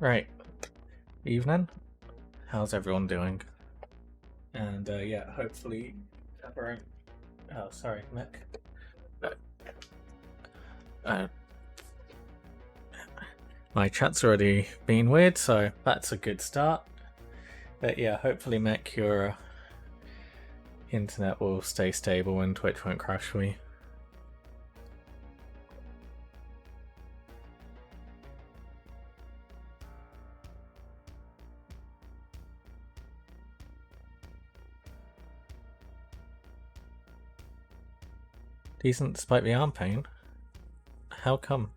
Right. Evening. How's everyone doing? And yeah, hopefully everyone. Oh, sorry, Mick. Uh, uh, my chat's already been weird, so that's a good start. But yeah, hopefully, Mick, your internet will stay stable and Twitch won't crash for you. Decent despite the arm pain. How come?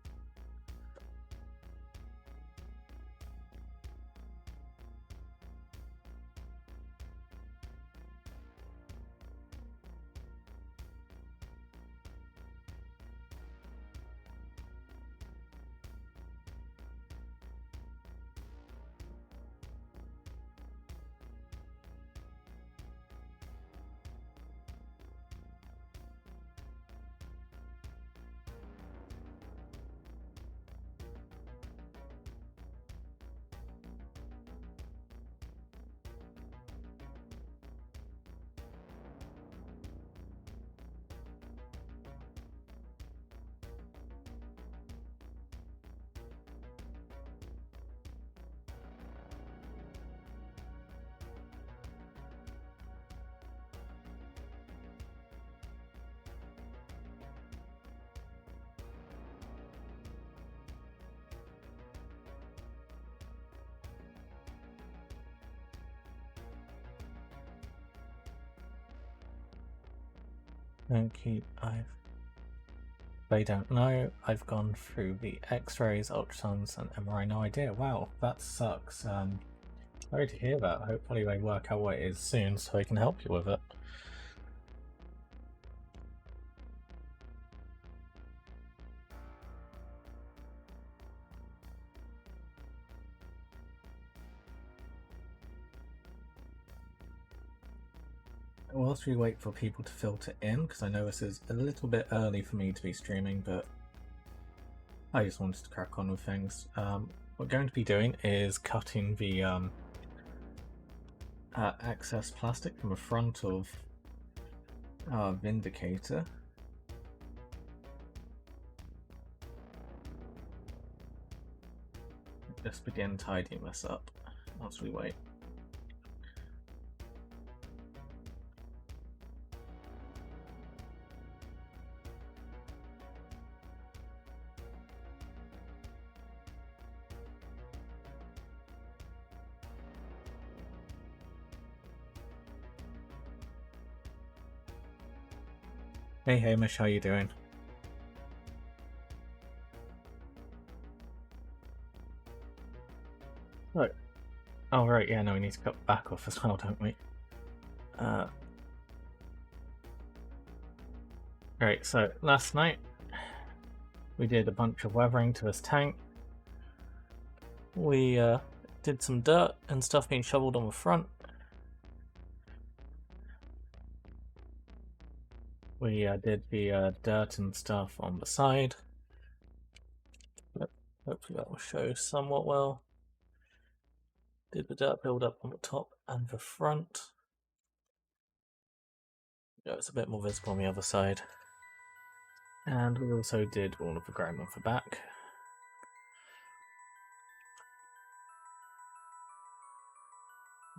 Okay, they don't know. I've gone through the X-rays, ultrasounds, and MRI. No idea. Wow, that sucks. Sorry to hear that. Hopefully they work out what it is soon, so I can help you with it. Whilst we wait for people to filter in, because I know this is a little bit early for me to be streaming, but I just wanted to crack on with things. What we're going to be doing is cutting the excess plastic from the front of our Vindicator. Just begin tidying this up whilst we wait. Hey Hamish, how you doing? Right. Oh right, yeah, no, we need to cut back off as well, don't we? Right, so last night we did a bunch of weathering to this tank. We did some dirt and stuff being shoveled on the front. We did the dirt and stuff on the side. Hopefully that will show somewhat well. Did the dirt build up on the top and the front. Yeah, it's a bit more visible on the other side. And we also did all of the ground on the back.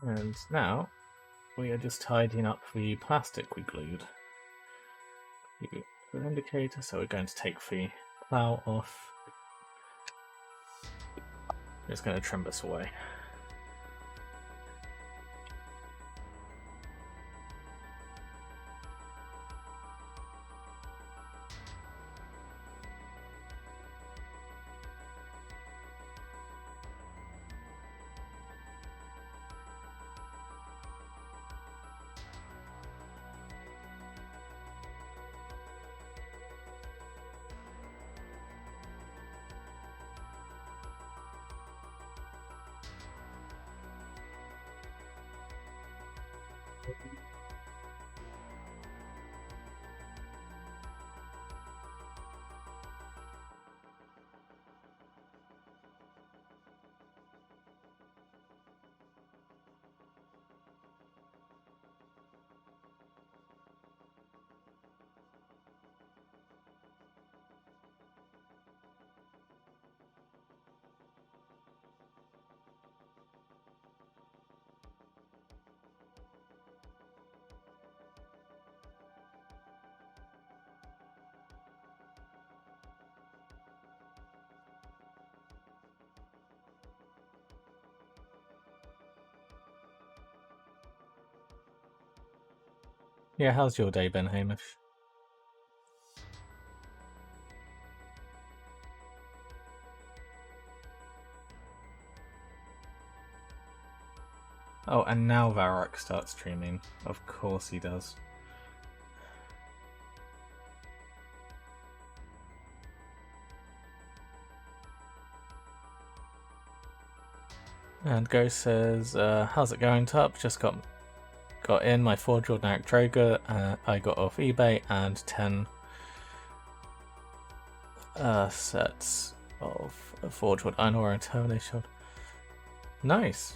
And now we are just tidying up the plastic we glued. The indicator, so we're going to take the plough off. Just going to trim this away. Yeah, how's your day been, Hamish? Oh, and now Varrock starts streaming. Of course he does. And Ghost says, how's it going, Tup? Just got in my 4 Jordan Traeger. I got off eBay and 10 sets of Forge Wood Iron Ore and Termination. Nice.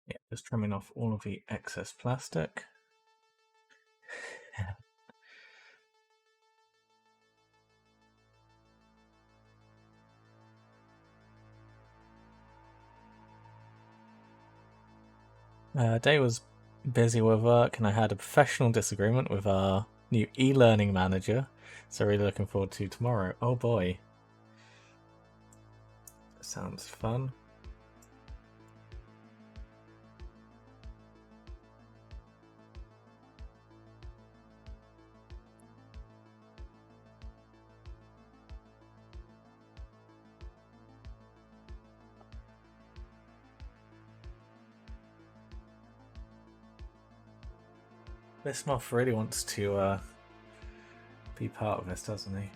Yeah, just trimming off all of the excess plastic. Day was busy with work, and I had a professional disagreement with our new e-learning manager. So really looking forward to tomorrow. Oh boy, sounds fun. This moth really wants to be part of this, doesn't he?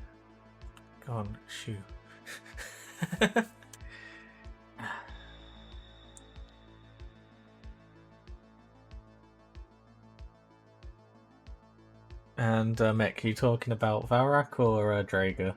Go on, shoo. And Mick, you talking about Valrak or Drager?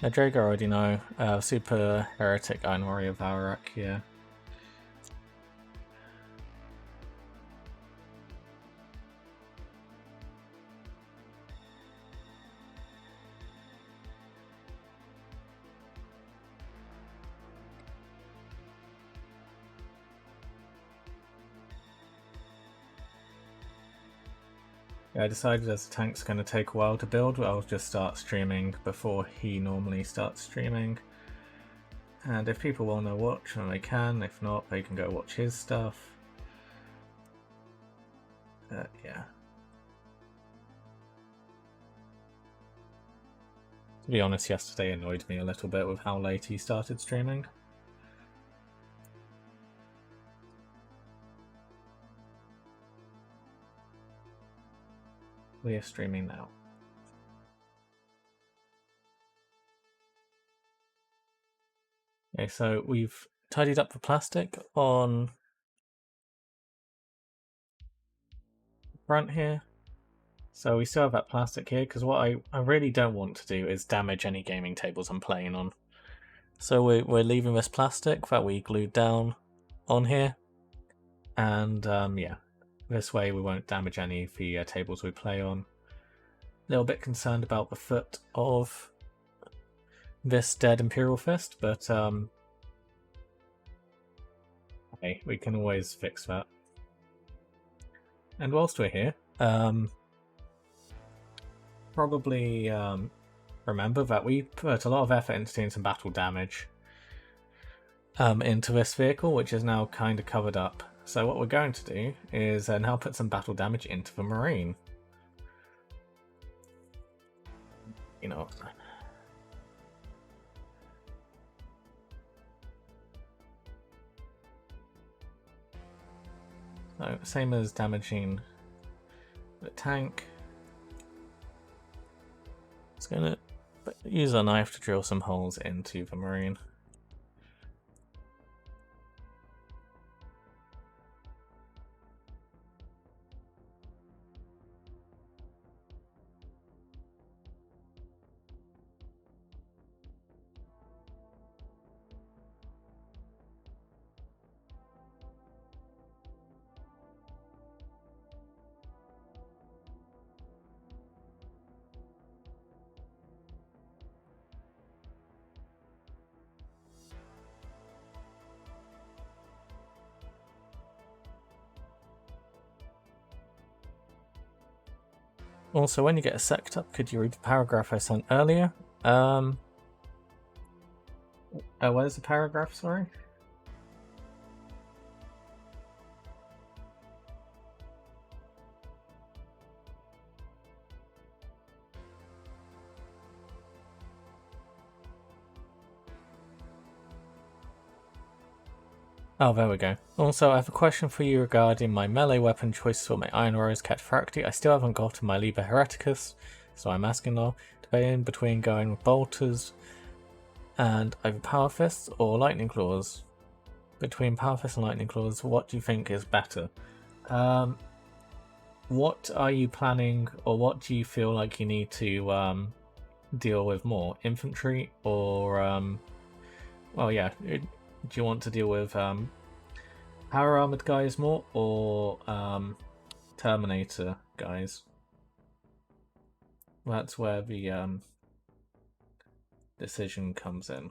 Drager I already know. Super Heretic Iron Warrior Valrak, yeah. Yeah, I decided as the tank's going to take a while to build, I'll just start streaming before he normally starts streaming. And if people want to watch, then they can. If not, they can go watch his stuff. Yeah. To be honest, yesterday annoyed me a little bit with how late he started streaming. We are streaming now. Okay, so we've tidied up the plastic on front here. So we still have that plastic here, because what I really don't want to do is damage any gaming tables I'm playing on. So we're leaving this plastic that we glued down on here. And yeah, this way we won't damage any of the tables we play on. A little bit concerned about the foot of this dead Imperial Fist, but hey, we can always fix that. And whilst we're here, probably remember that we put a lot of effort into doing some battle damage into this vehicle, which is now kind of covered up. So what we're going to do is now put some battle damage into the Marine. You know. So same as damaging the tank. It's gonna use a knife to drill some holes into the Marine. Also, when you get a sect up, could you read the paragraph I sent earlier? Where's the paragraph, sorry? Oh, there we go. Also, I have a question for you regarding my melee weapon choices for my Iron Warriors Cataphracti. I still haven't gotten my Liber Hereticus, so I'm asking now, debating between going with Bolters and either Power Fists or Lightning Claws. Between Power Fists and Lightning Claws, what do you think is better? What are you planning, or what do you feel like you need to deal with more? Infantry or, well, yeah, do you want to deal with power armored guys more or Terminator guys? That's where the decision comes in.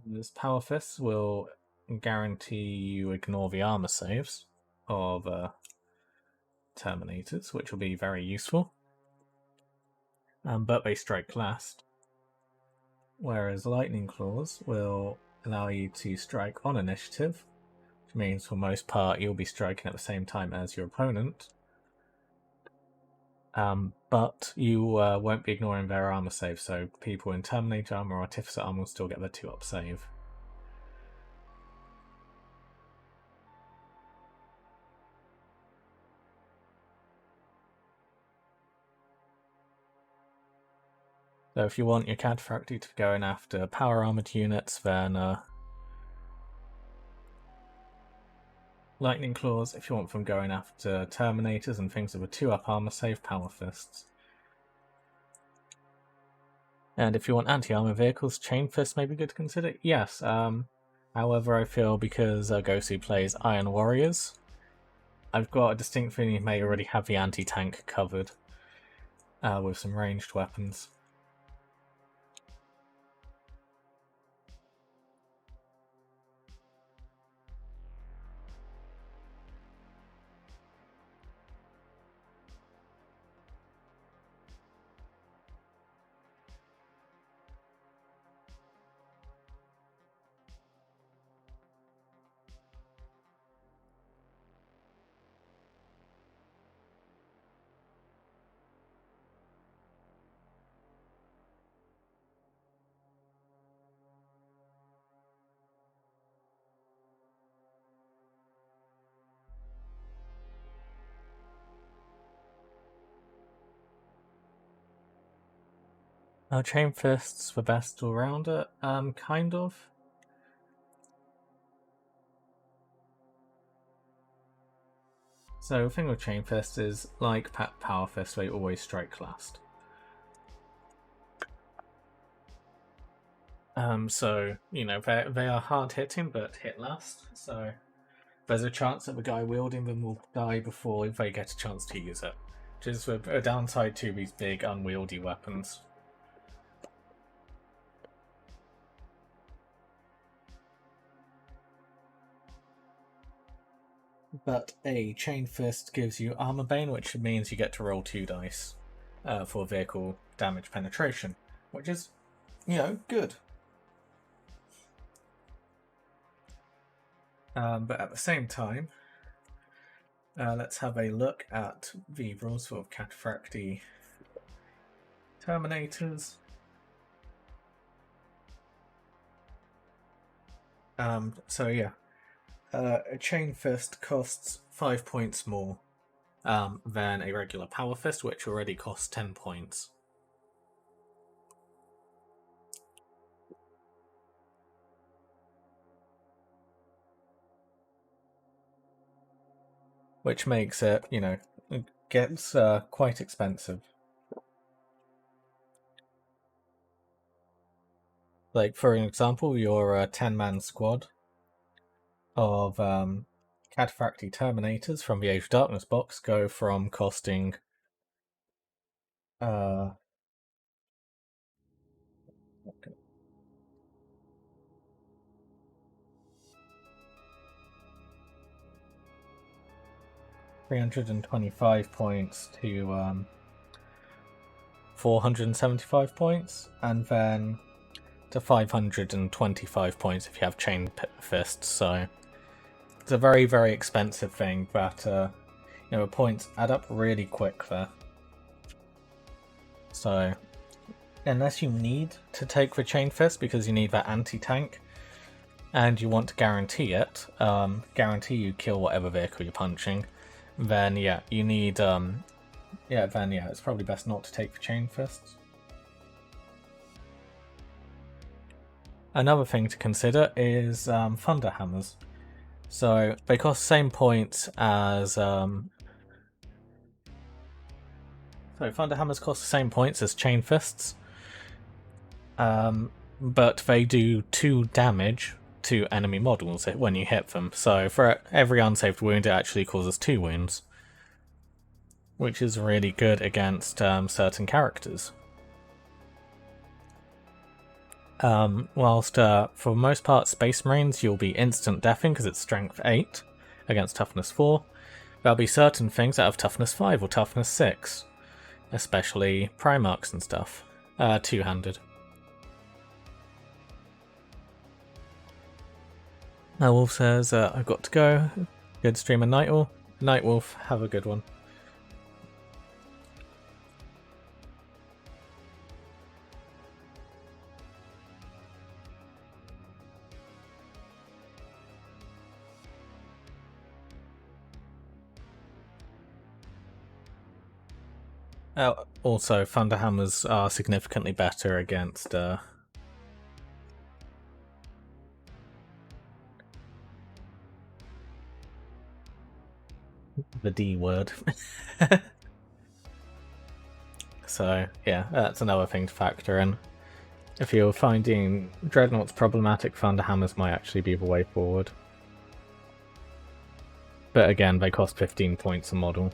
This Power Fist will guarantee you ignore the armor saves of Terminators, which will be very useful. But they strike last. Whereas Lightning Claws will allow you to strike on initiative, which means for most part you'll be striking at the same time as your opponent. But you won't be ignoring their armor save, so people in Terminator armor or Artificer armor will still get their 2-up save. So if you want your Cataphracti to go in after power armored units, then Lightning Claws. If you want them going after Terminators and things with a 2-up armor save, Power Fists. And if you want anti-armor vehicles, Chain Fists may be good to consider. Yes, however, I feel because Gosu plays Iron Warriors, I've got a distinct feeling he may already have the anti-tank covered with some ranged weapons. Chain Fists the best all-rounder? Kind of. So the thing with Chain Fist is, like Power Fist, they always strike last. So, you know, they are hard hitting, but hit last. So there's a chance that the guy wielding them will die before they get a chance to use it. Which is a downside to these big, unwieldy weapons. But a Chain Fist gives you Armor Bane, which means you get to roll 2 dice for vehicle damage penetration, which is, you know, good. But at the same time, let's have a look at the rules for Cataphracti Terminators. So yeah, a Chain Fist costs 5 points more than a regular Power Fist, which already costs 10 points. Which makes it, you know, it gets quite expensive. Like, for example, your 10-man squad of Cataphracti Terminators from the Age of Darkness box go from costing 325 points to 475 points, and then to 525 points if you have Chain Fists. So it's a very, very expensive thing, but you know, the points add up really quick there. So unless you need to take the Chain Fist because you need that anti-tank and you want to guarantee it, guarantee you kill whatever vehicle you're punching, then yeah, you need it's probably best not to take the Chain Fists. Another thing to consider is Thunder Hammers. So they cost the same points as so Thunder Hammers cost the same points as Chain Fists, but they do 2 damage to enemy models when you hit them. So for every unsaved wound, it actually causes 2 wounds, which is really good against certain characters. Whilst for the most part, Space Marines, you'll be instant deafing because it's Strength 8 against Toughness 4. There'll be certain things that have Toughness 5 or Toughness 6, especially Primarchs and stuff, two-handed. Nightwolf says, I've got to go. Good streamer, Nightwolf. Nightwolf, have a good one. Also, Thunder Hammers are significantly better against the D word. So yeah, that's another thing to factor in. If you're finding Dreadnoughts problematic, Thunder Hammers might actually be the way forward. But again, they cost 15 points a model.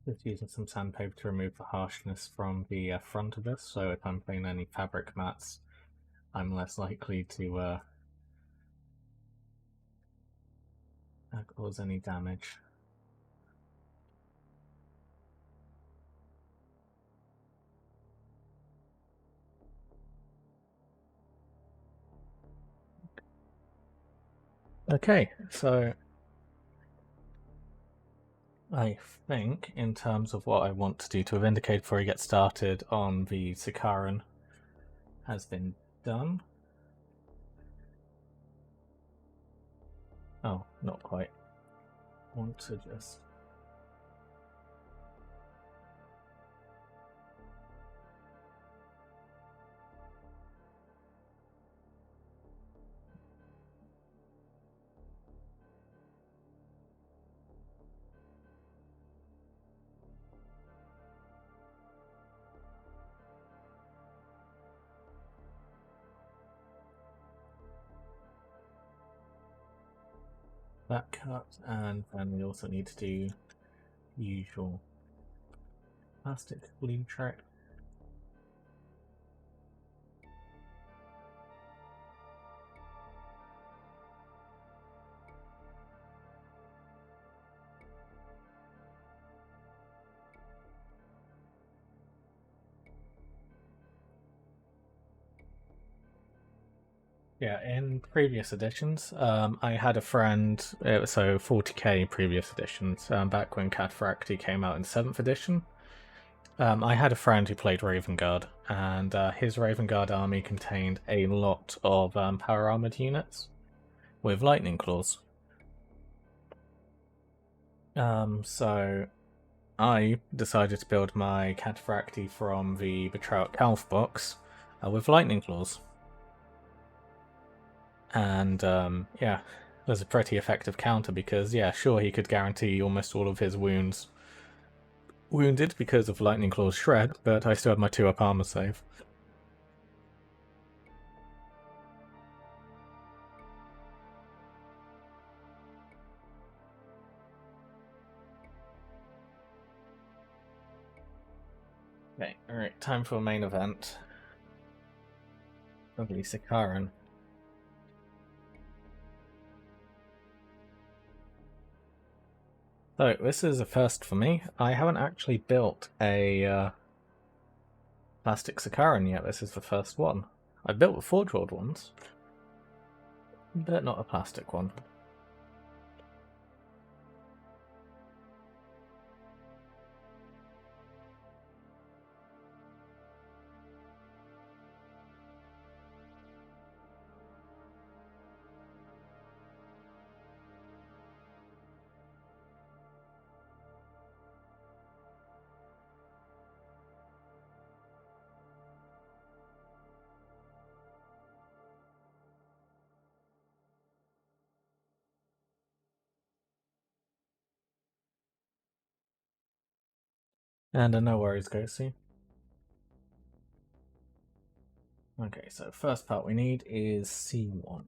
Just using some sandpaper to remove the harshness from the front of this, so if I'm playing any fabric mats, I'm less likely to cause any damage. Okay, so I think in terms of what I want to do to have indicated before I get started on the Sicarian has been done. Oh, not quite. I want to just... that cut, and then we also need to do usual plastic glue trick. Yeah, in previous editions, I had a friend, so 40k previous editions, back when Cataphracti came out in 7th edition. I had a friend who played Raven Guard, and his Raven Guard army contained a lot of power armored units with lightning claws. So I decided to build my Cataphracti from the Betrayal at Calf box with lightning claws. And yeah, it was a pretty effective counter because, yeah, sure, he could guarantee almost all of his wounds wounded because of Lightning Claw's shred, but I still had my 2-up armor save. Okay, alright, time for a main event. Lovely Sicarian. So, this is a first for me. I haven't actually built a plastic Sicarian yet. This is the first one. I built the Forge World ones, but not a plastic one. And no worries, Ghosty. Okay, so first part we need is C1.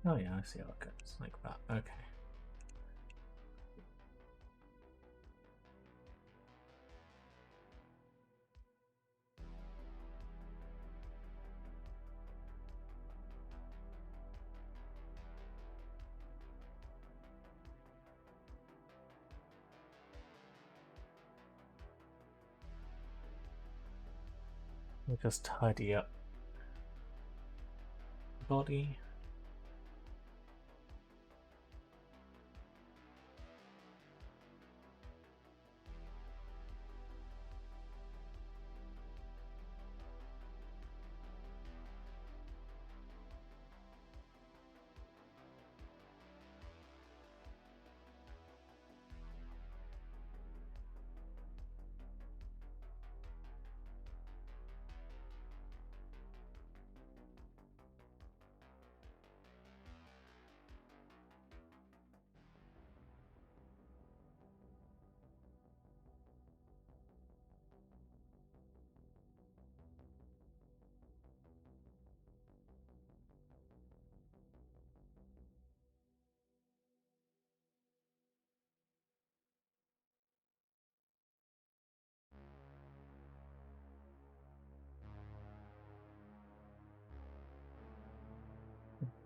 Oh yeah, I see how it goes, like that. Okay. We'll just tidy up the body.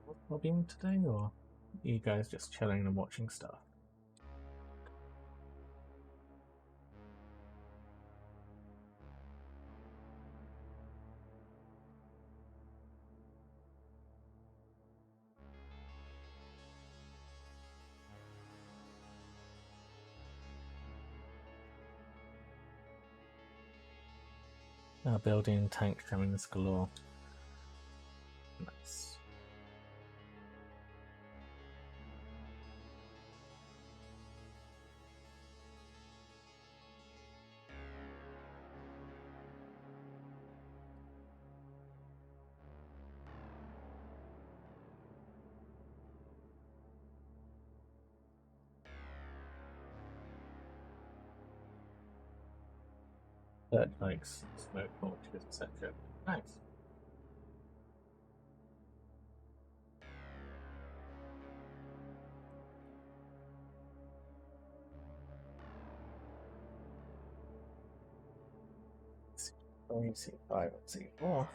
What's lobbying today, or are you guys just chilling and watching stuff? Building tank trimmings galore. Nice. Bird likes smoke launches, etc. Nice. C5 and C4.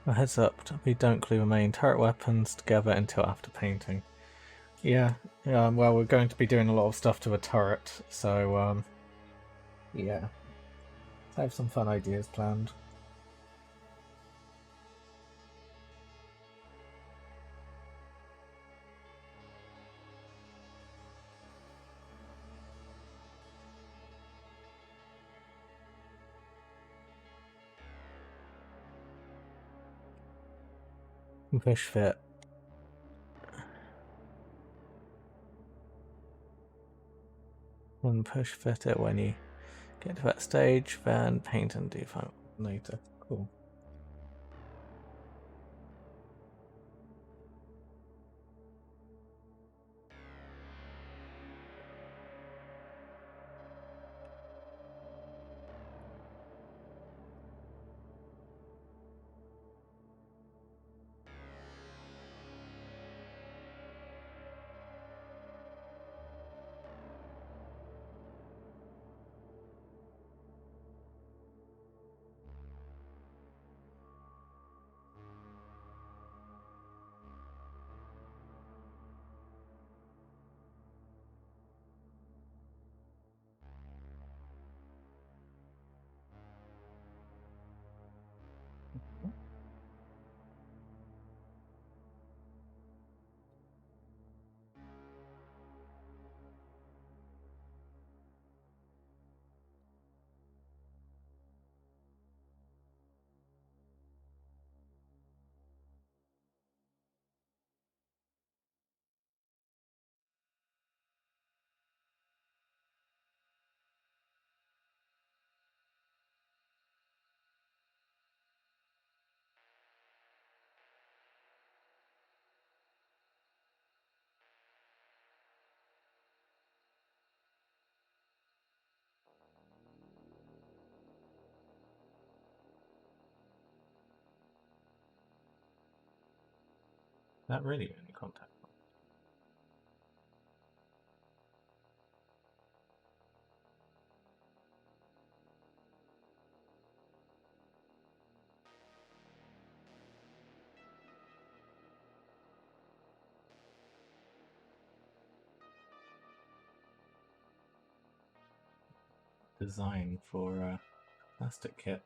A heads up, we don't glue the main turret weapons together until after painting. Yeah, well, we're going to be doing a lot of stuff to the turret, so, yeah. I have some fun ideas planned. Push fit. And push fit it when you get to that stage, then paint and do that later. Cool. That really only contact. Design for a plastic kit.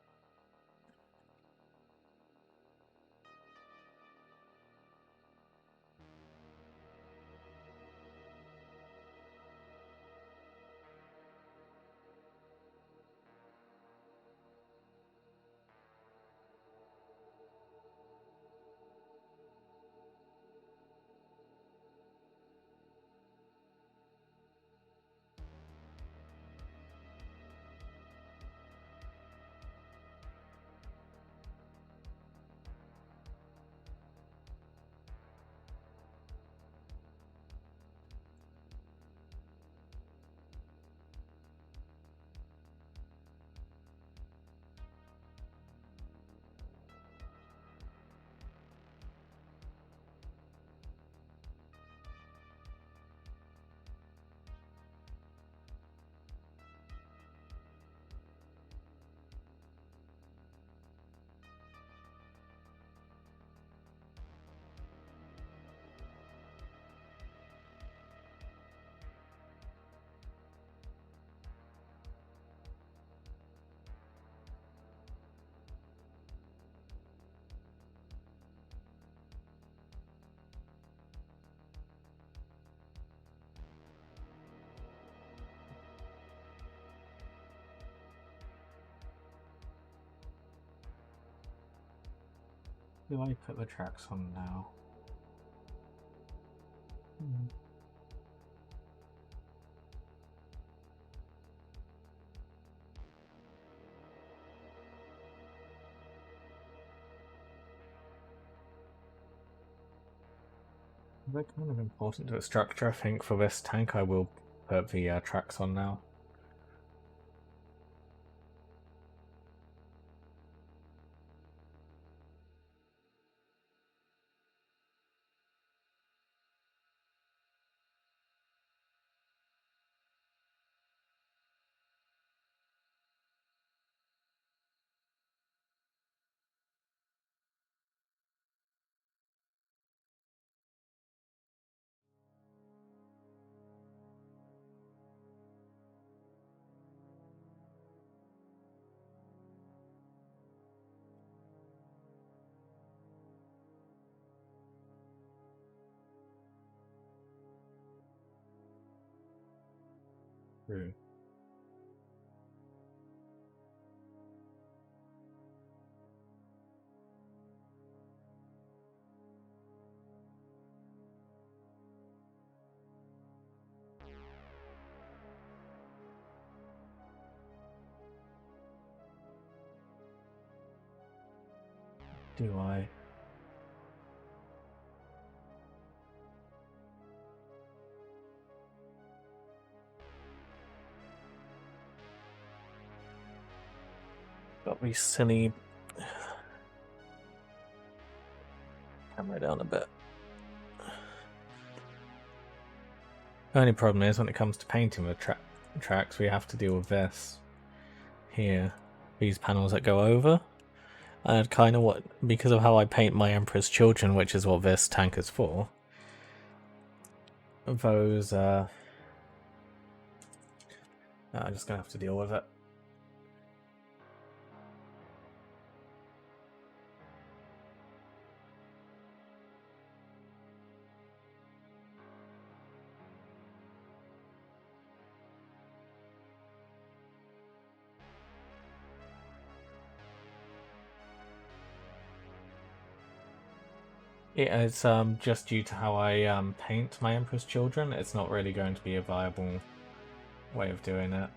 Do I put the tracks on now? They're kind of important to the structure. I think for this tank I will put the tracks on now. True. Do I? Got me silly. Camera down a bit. The only problem is when it comes to painting the tracks, we have to deal with this here, these panels that go over. And kind of because of how I paint my Emperor's Children, which is what this tank is for, those, I'm just gonna have to deal with it. Yeah, it's just due to how I paint my Emperor's Children, it's not really going to be a viable way of doing it.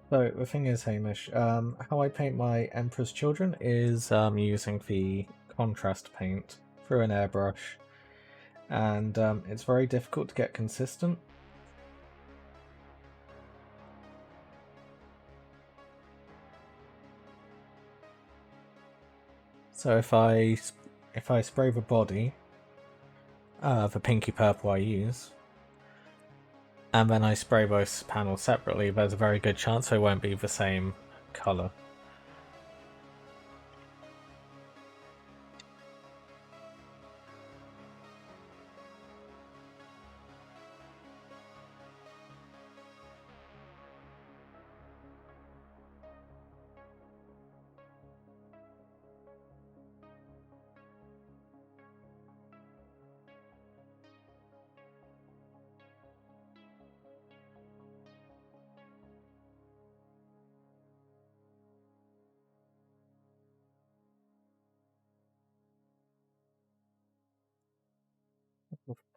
So the thing is, Hamish, how I paint my Emperor's Children is using the contrast paint through an airbrush, and it's very difficult to get consistent. So if I spray the body, the pinky purple I use, and then I spray both panels separately, there's a very good chance they won't be the same colour.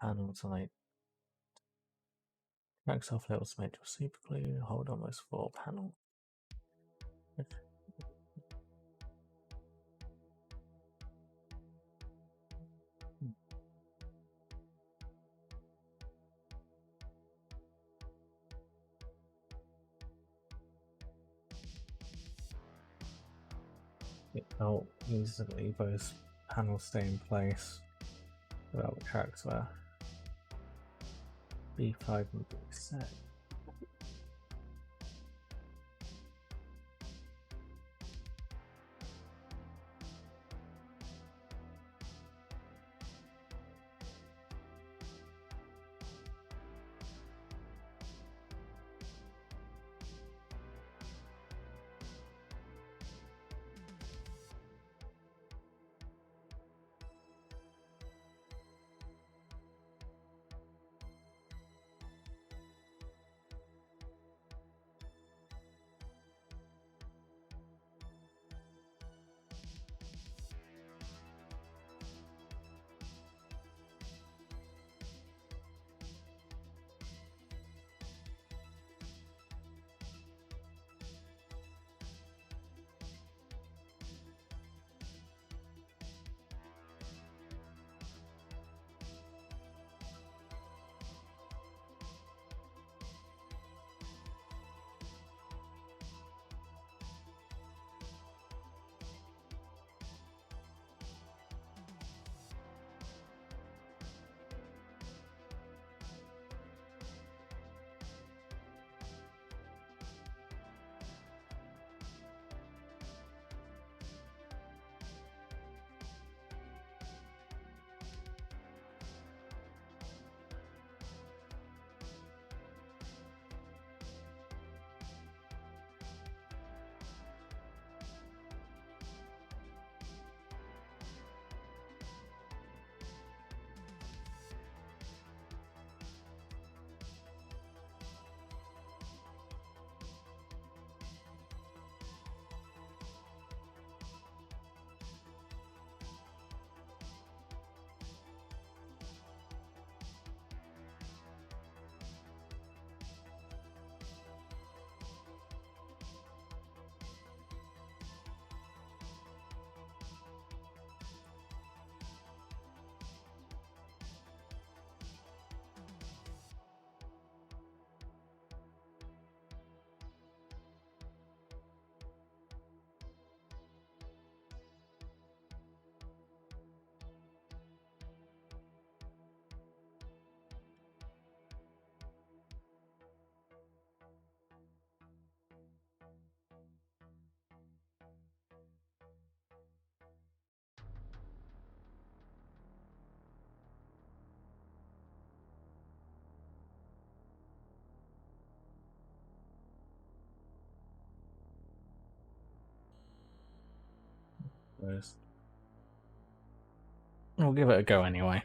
Panels like tracks off levels made with super glue, hold almost full panel. How easily those panels stay in place without the tracks there. B5 and B6. We'll give it a go anyway.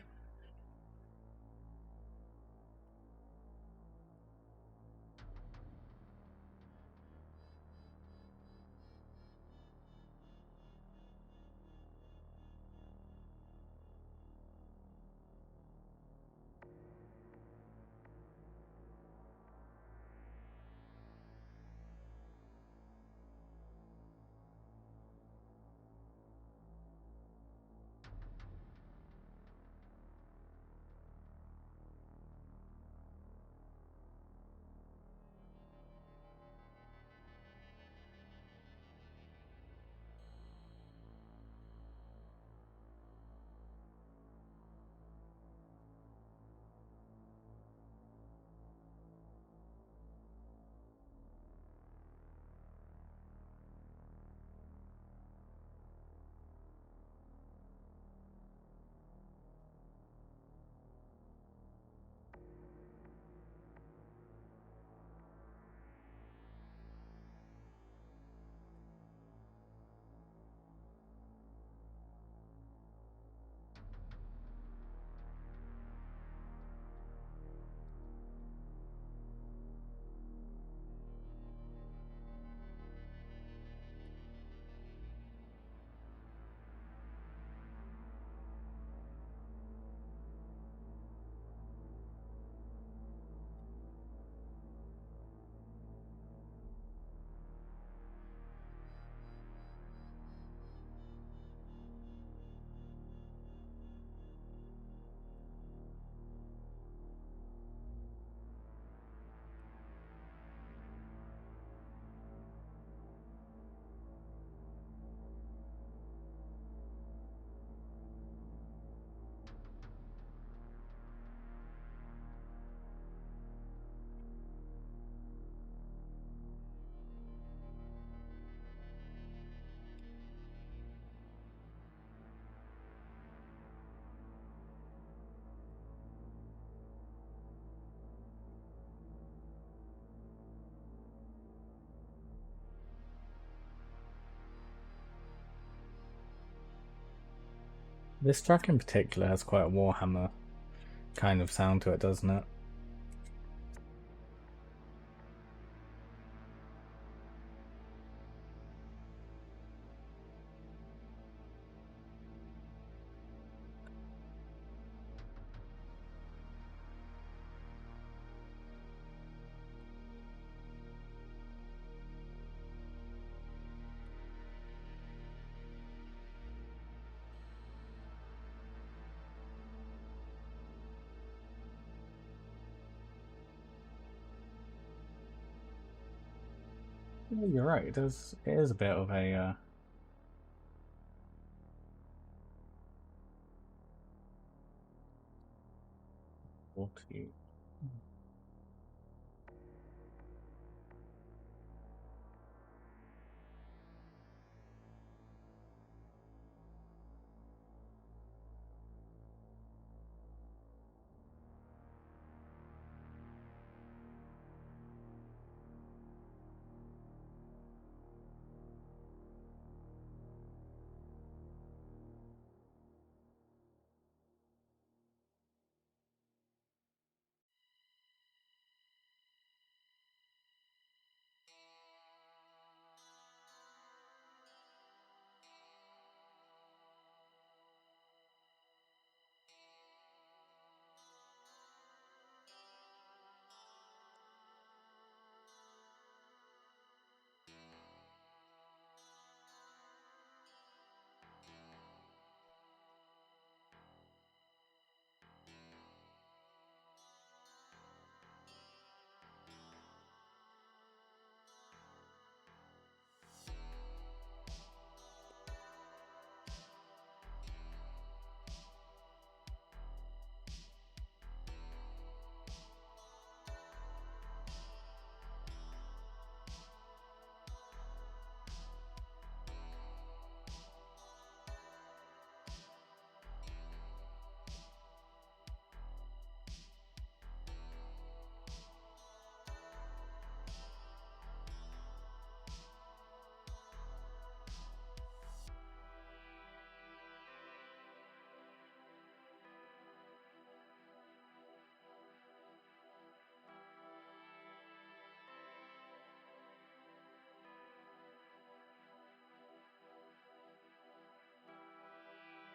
This track in particular has quite a Warhammer kind of sound to it, doesn't it? Yeah, you're right. It does. It is a bit of a. 40.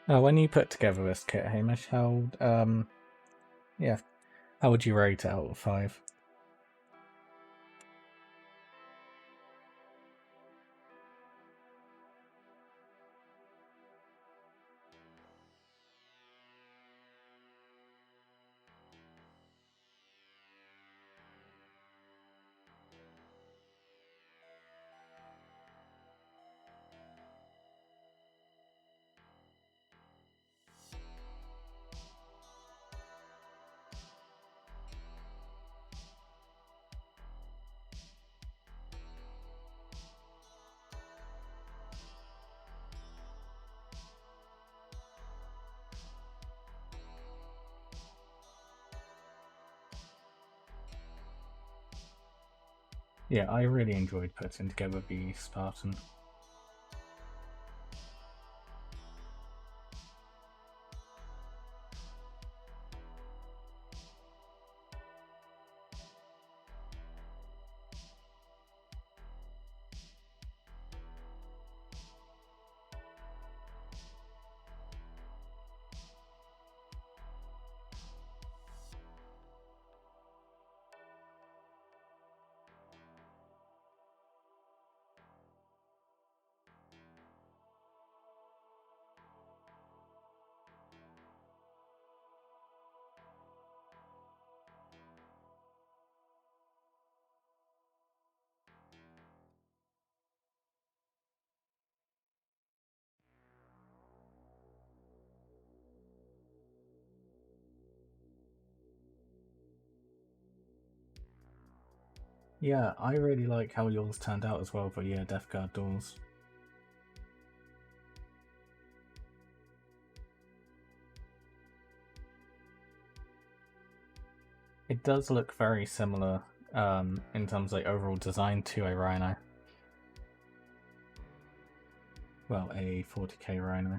When you put together this kit, Hamish, how yeah, how would you rate it out of 5? Yeah, I really enjoyed putting together the Spartan. Yeah, I really like how yours turned out as well for Death Guard doors. It does look very similar in terms of like overall design to a Rhino. Well, a 40k Rhino.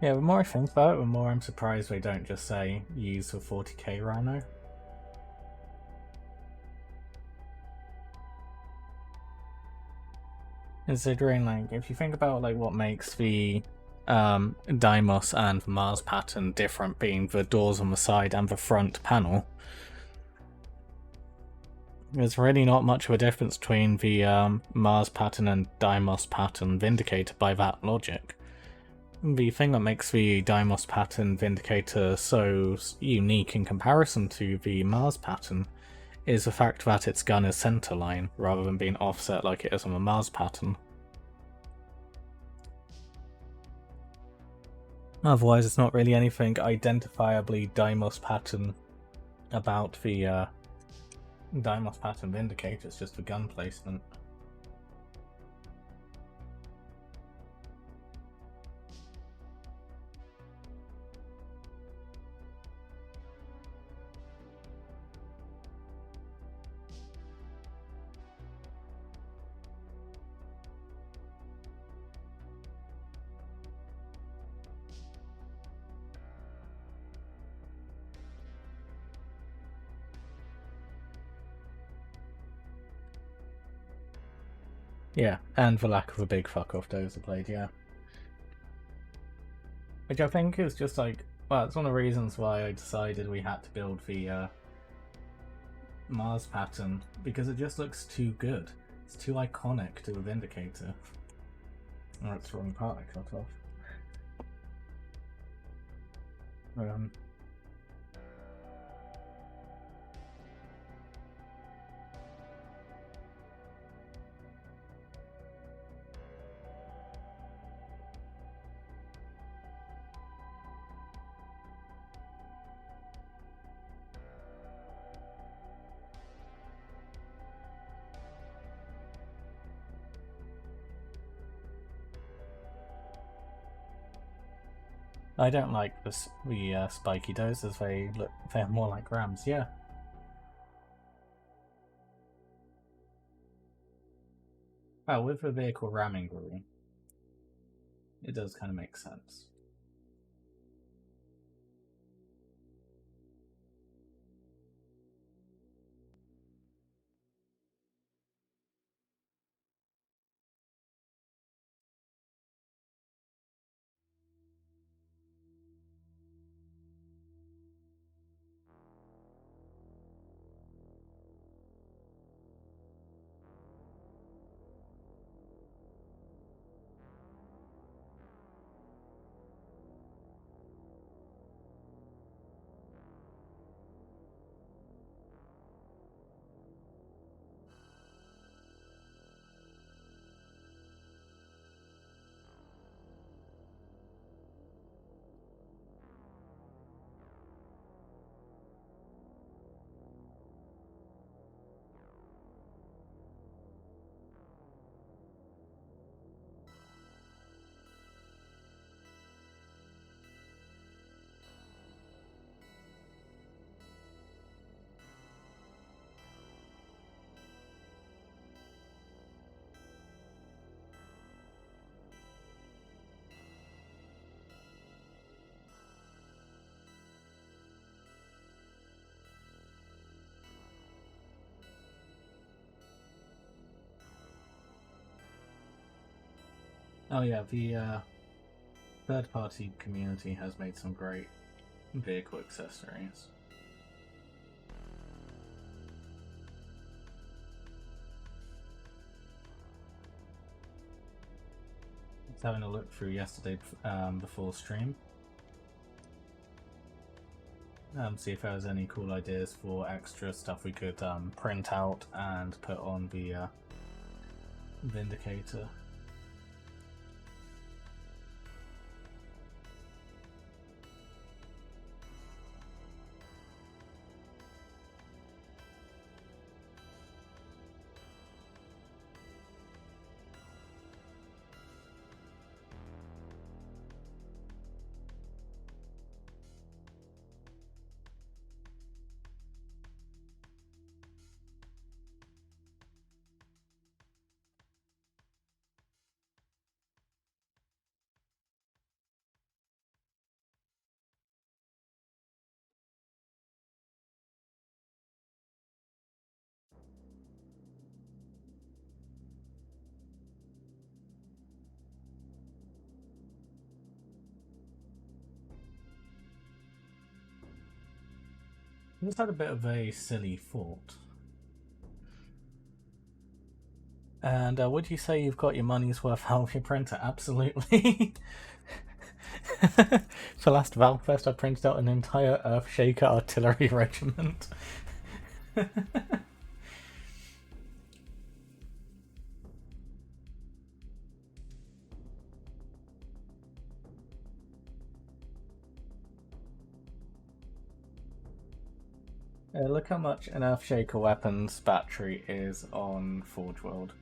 Yeah, the more I think about it, the more I'm surprised they don't just say use the 40k Rhino. Considering, like, if you think about like what makes the Deimos and the Mars pattern different, being the doors on the side and the front panel, there's really not much of a difference between the Mars pattern and Deimos pattern Vindicator by that logic. The thing that makes the Deimos pattern Vindicator so unique in comparison to the Mars pattern is the fact that its gun is centerline, rather than being offset like it is on the Mars pattern. Otherwise, it's not really anything identifiably Deimos pattern about the Deimos pattern Vindicator, it's just the gun placement. Yeah, and the lack of a big fuck off dozer blade, yeah. Which I think is just like, well, it's one of the reasons why I decided we had to build the Mars pattern, because it just looks too good. It's too iconic to a Vindicator. Oh, it's the wrong part I cut off. I don't like the spiky dozers, they're more like rams, yeah. Oh, with the vehicle ramming rule, it does kind of make sense. Oh yeah, the third-party community has made some great vehicle accessories. I was having a look through yesterday before stream. See if there was any cool ideas for extra stuff we could print out and put on the Vindicator. I just had a bit of a silly thought. And would you say you've got your money's worth out of your printer? Absolutely. For last Valfest, I printed out an entire Earthshaker artillery regiment. Look how much an Earthshaker weapons battery is on Forge World.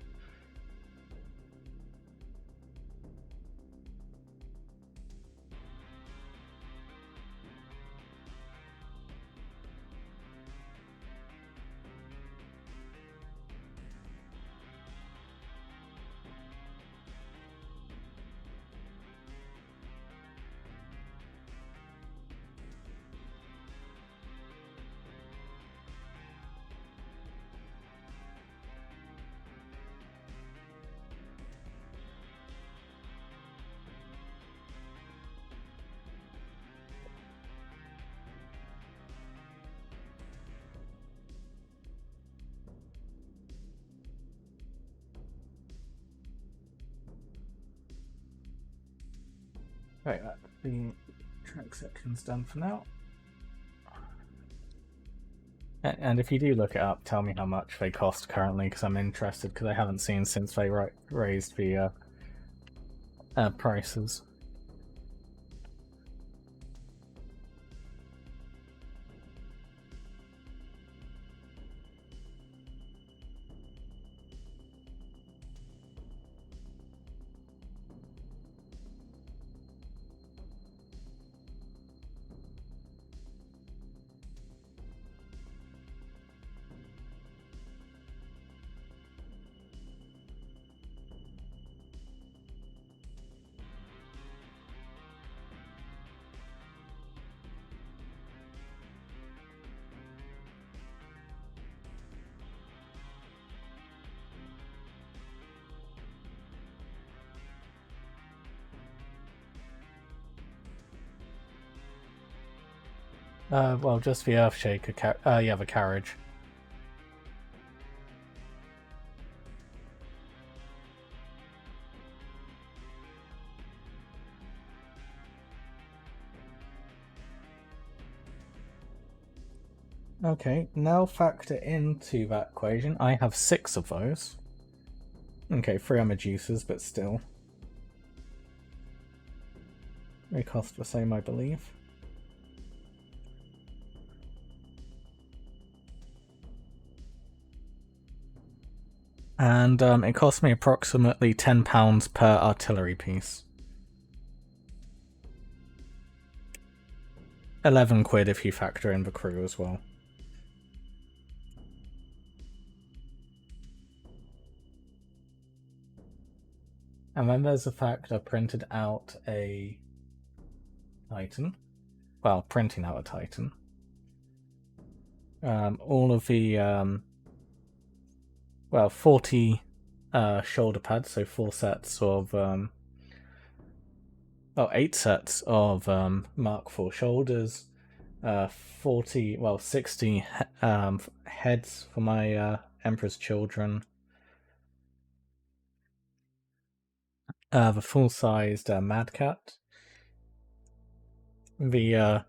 Right, the track section's done for now. And if you do look it up, tell me how much they cost currently, because I'm interested, because I haven't seen since they raised the prices. Well, just the Earthshaker, yeah, the carriage. Okay, now factor into that equation. I have 6 of those. Okay, 3 are Medusas, but still. They cost the same, I believe. And it cost me approximately £10 per artillery piece. 11 quid if you factor in the crew as well. And then there's the fact I printed out a Titan. Well, printing out a Titan. All of the, 40 shoulder pads, so 4 sets of, 8 sets of Mark IV shoulders, 60 heads for my Emperor's Children, the full-sized Mad Cat, the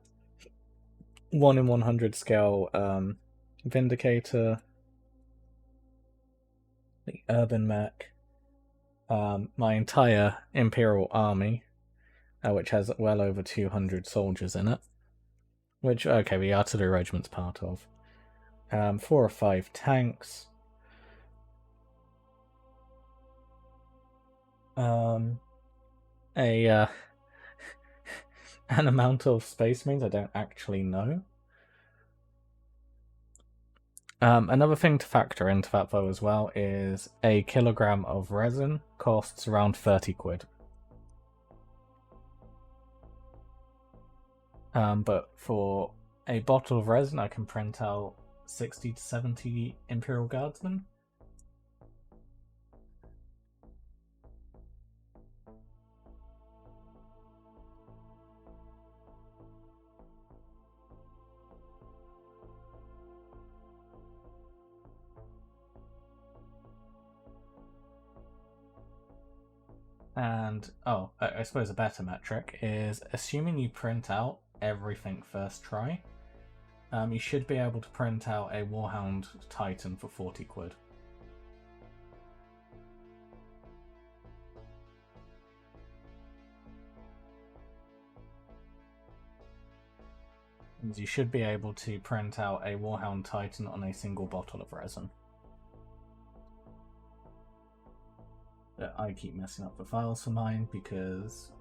1 in 100 scale Vindicator, the Urban Mech, my entire Imperial Army, which has well over 200 soldiers in it, which, okay, the artillery regiment's part of, 4 or 5 tanks, an amount of Space Marines I don't actually know. Another thing to factor into that though as well is a kilogram of resin costs around 30 quid. But for a bottle of resin I can print out 60 to 70 Imperial Guardsmen. And, oh, I suppose a better metric is assuming you print out everything first try, you should be able to print out a Warhound Titan for 40 quid. And you should be able to print out a Warhound Titan on a single bottle of resin. I keep messing up the files for mine because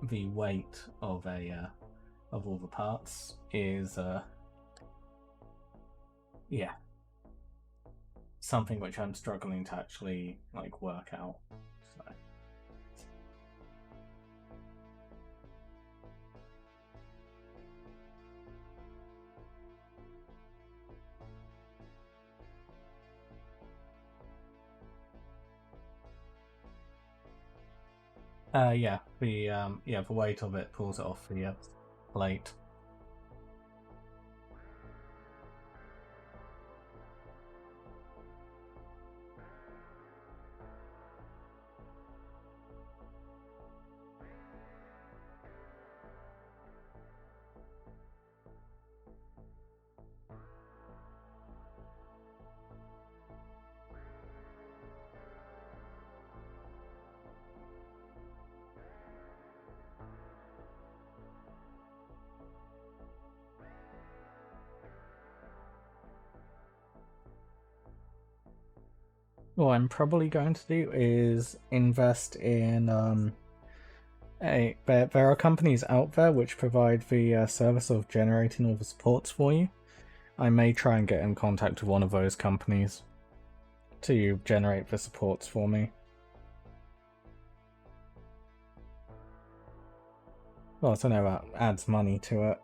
the weight of all the parts is yeah, something which I'm struggling to actually like work out. So. Yeah, the weight of it pulls it off the plate. What I'm probably going to do is invest in there are companies out there which provide the service of generating all the supports for you. I may try and get in contact with one of those companies to generate the supports for me. Well, so now that adds money to it.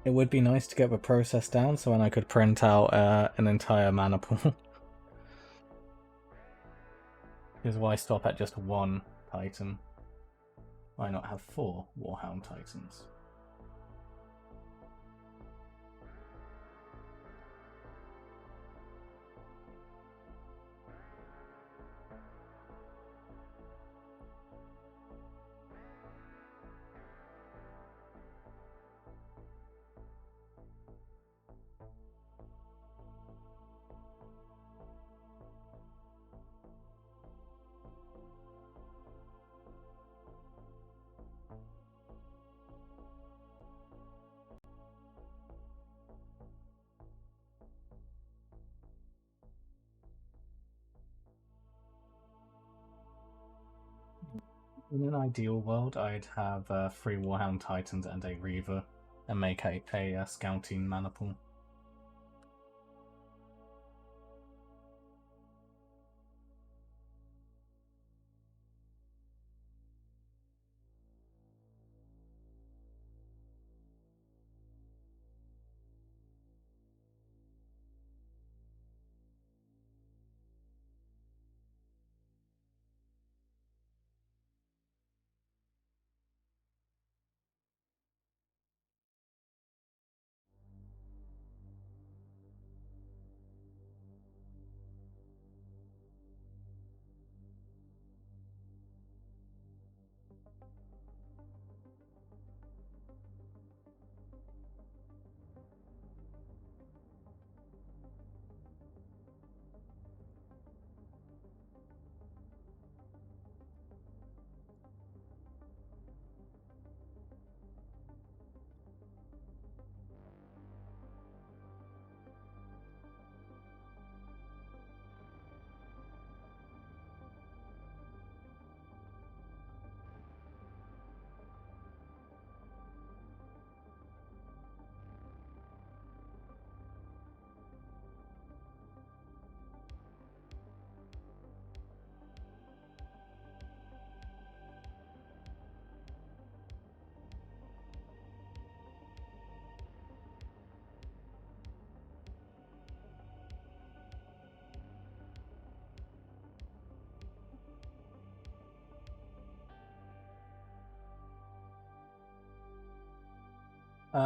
It would be nice to get the process down so then I could print out an entire mana pool. Because why stop at just one Titan? Why not have 4 Warhound Titans? In an ideal world, I'd have 3 Warhound Titans and a Reaver, and make a scouting mana pool.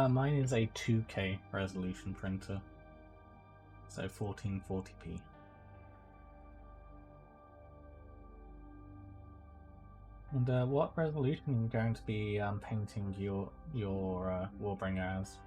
Mine is a 2K resolution printer, so 1440p. And what resolution are you going to be painting your Warbringer as?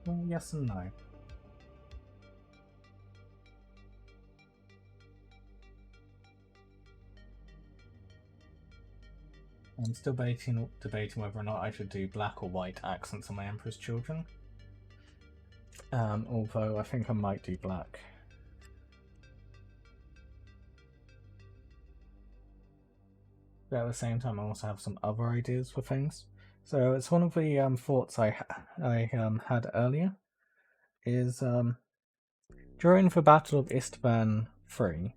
Well, yes and no. I'm still debating whether or not I should do black or white accents on my Emperor's Children. Although I think I might do black. But at the same time, I also have some other ideas for things. So it's one of the thoughts I had earlier. Is during the Battle of Istvan 3,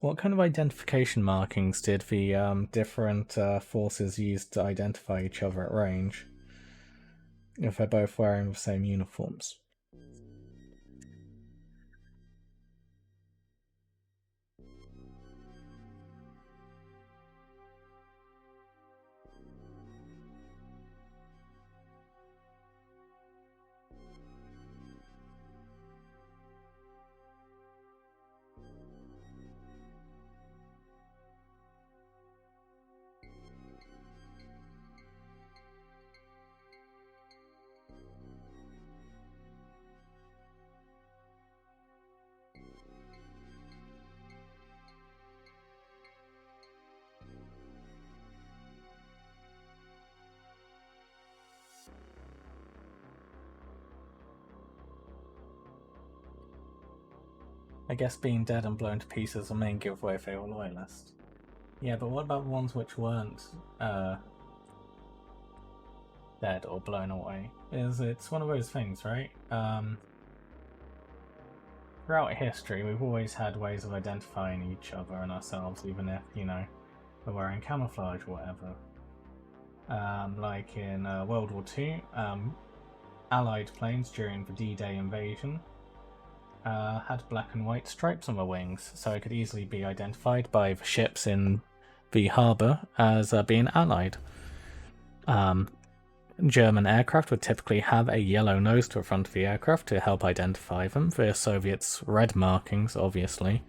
what kind of identification markings did the different forces use to identify each other at range? If they're both wearing the same uniforms. I guess being dead and blown to pieces will main giveaway if they were loyalist. Yeah, but what about the ones which weren't dead or blown away? It's one of those things, right? Throughout history, we've always had ways of identifying each other and ourselves, even if, you know, we're wearing camouflage or whatever. Like in World War II, Allied planes during the D-Day invasion had black and white stripes on the wings, so it could easily be identified by the ships in the harbour as being Allied. German aircraft would typically have a yellow nose to the front of the aircraft to help identify them. The Soviets, red markings, obviously.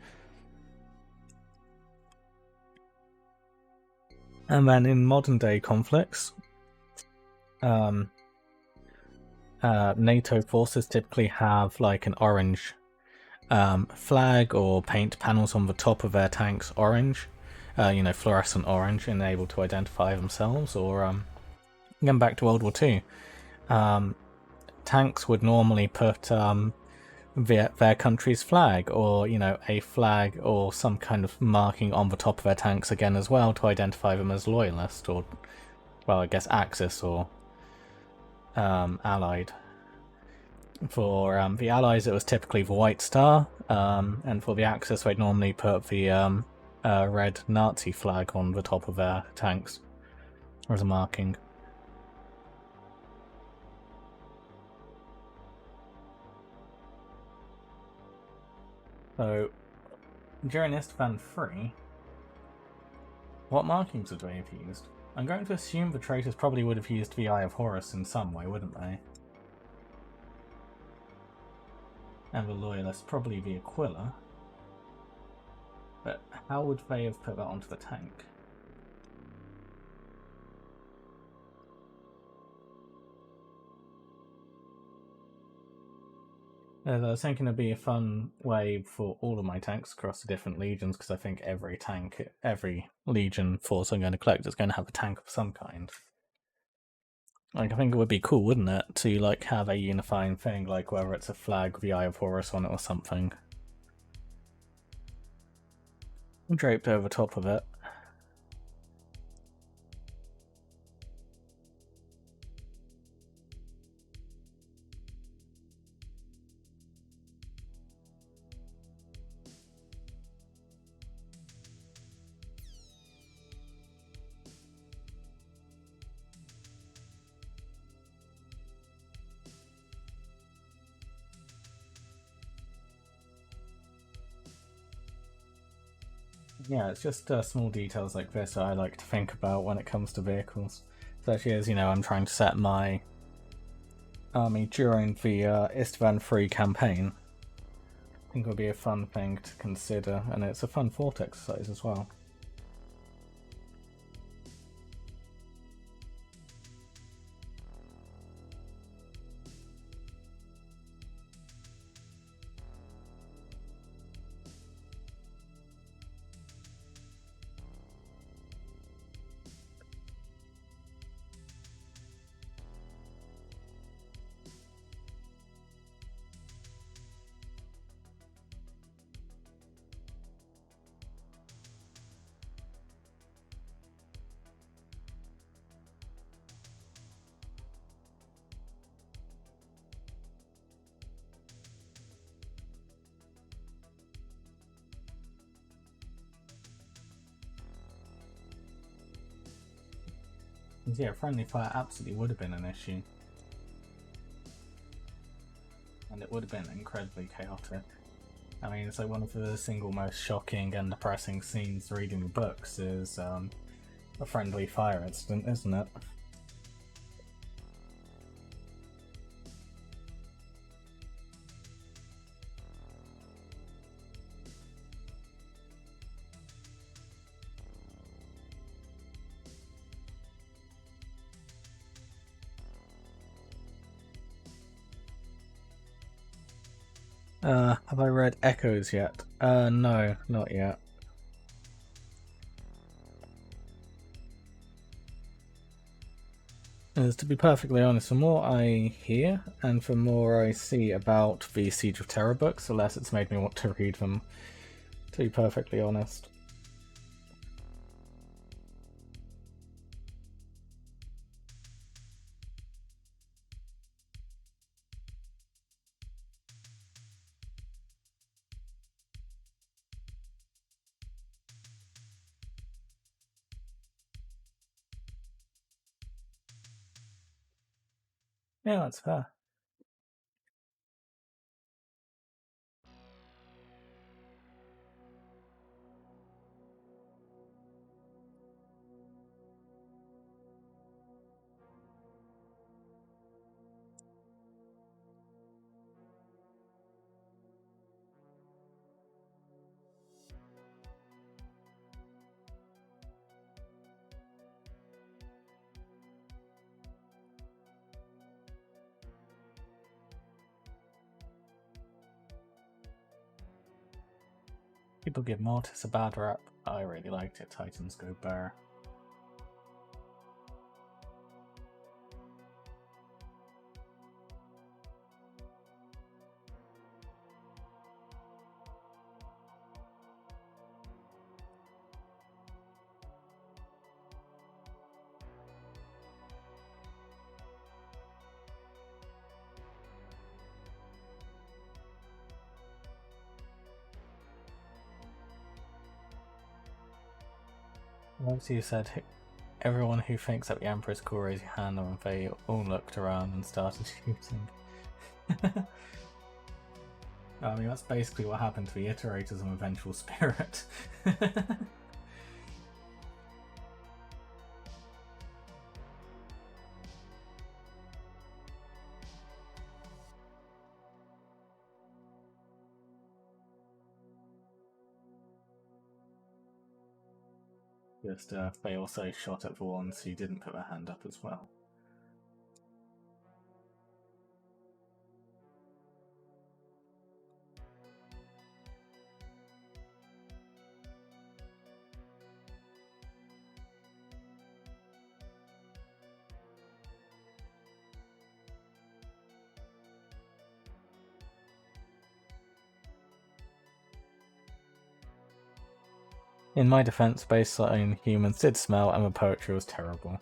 And then in modern day conflicts, NATO forces typically have like an orange flag or paint panels on the top of their tanks orange, you know, fluorescent orange, and able to identify themselves. Or going back to World War II, tanks would normally put their country's flag, or, you know, a flag or some kind of marking on the top of their tanks again as well to identify them as loyalist, or, well, I guess Axis or Allied. For the Allies, it was typically the White Star, and for the Axis, they'd normally put the red Nazi flag on the top of their tanks as a marking. So, during Istvan 3, what markings would they have used? I'm going to assume the traitors probably would have used the Eye of Horus in some way, wouldn't they? And the loyalists probably the Aquila. But how would they have put that onto the tank? I was thinking it'd be a fun way for all of my tanks across the different legions, because I think every legion force I'm going to collect is going to have a tank of some kind. Like, I think it would be cool, wouldn't it, to like have a unifying thing, like whether it's a flag with the Eye of Horus on it or something, draped over top of it. Yeah, it's just small details like this that I like to think about when it comes to vehicles. Especially as, you know, I'm trying to set my army during the Istvan 3 campaign. I think it would be a fun thing to consider, and it's a fun thought exercise as well. Yeah, friendly fire absolutely would have been an issue. And it would have been incredibly chaotic. I mean, it's like one of the single most shocking and depressing scenes reading the books is a friendly fire incident, isn't it? Have I read Echoes yet? No, not yet. As to be perfectly honest, the more I hear and the more I see about the Siege of Terror books, the less it's made me want to read them, to be perfectly honest. Yeah, that's fair. People give Mortis a bad rap. I really liked it. Titans go bare. Once you said everyone who thinks that the Emperor's cool raised your hand and they all looked around and started shooting. I mean, that's basically what happened to the Iterators and Vengeful Spirit. Just they also shot at the ones who didn't put their hand up as well. In my defense, baseline humans did smell and the poetry was terrible.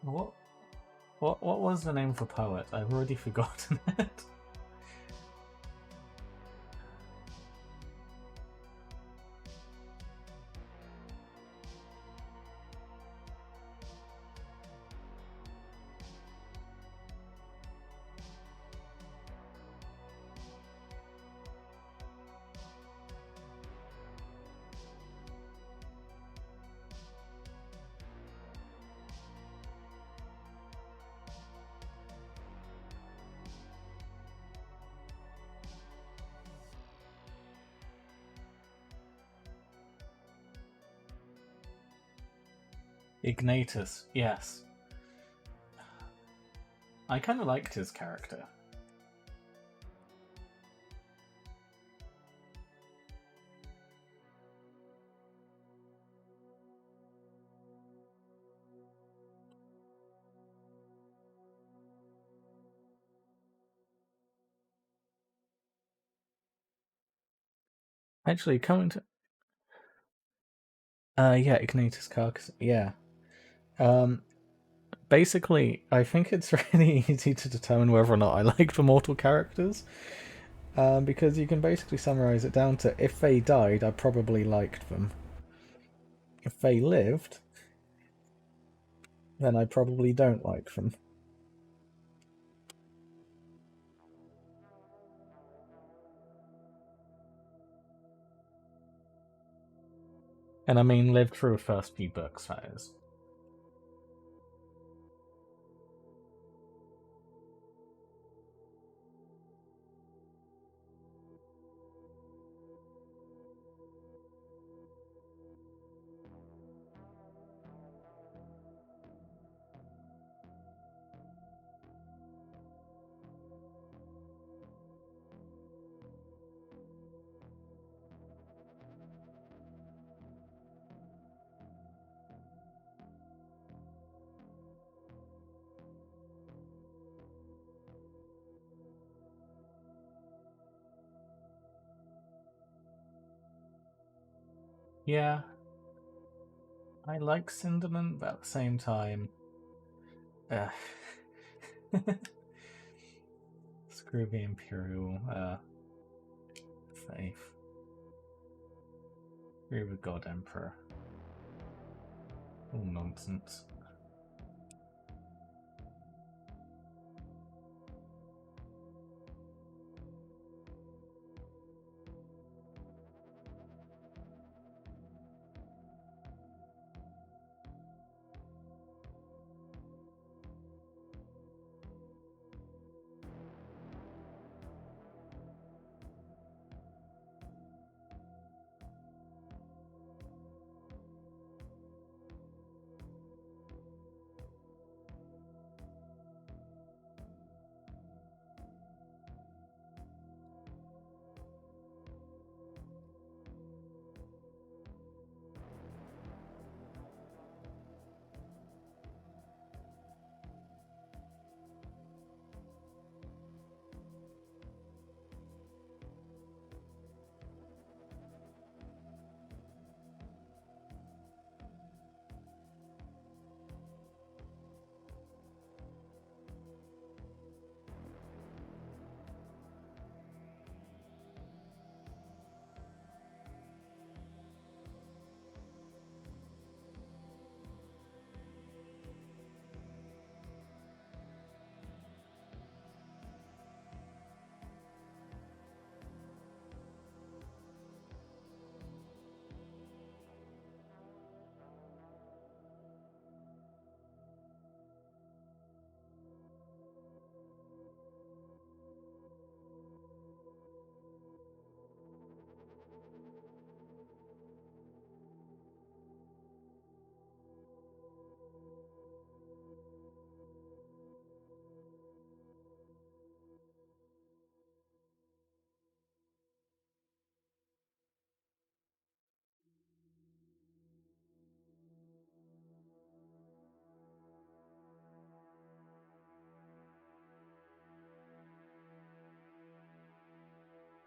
What was the name of the poet? I've already forgotten it. Ignatius, yes. I kind of liked his character. Actually, coming to... yeah, Ignatius Carcass, yeah. Basically, I think it's really easy to determine whether or not I like the mortal characters. Because you can basically summarize it down to, if they died, I probably liked them. If they lived, then I probably don't like them. And I mean, lived through the first few books, that is. Yeah, I like Cinderman, but at the same time... screw the Imperial faith. Screw the God Emperor. All nonsense.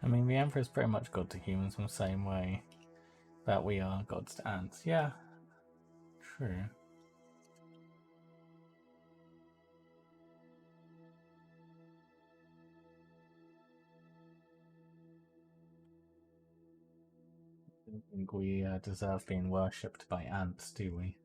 I mean, the Emperor's pretty much god to humans in the same way that we are gods to ants. Yeah, true. I don't think we deserve being worshipped by ants, do we?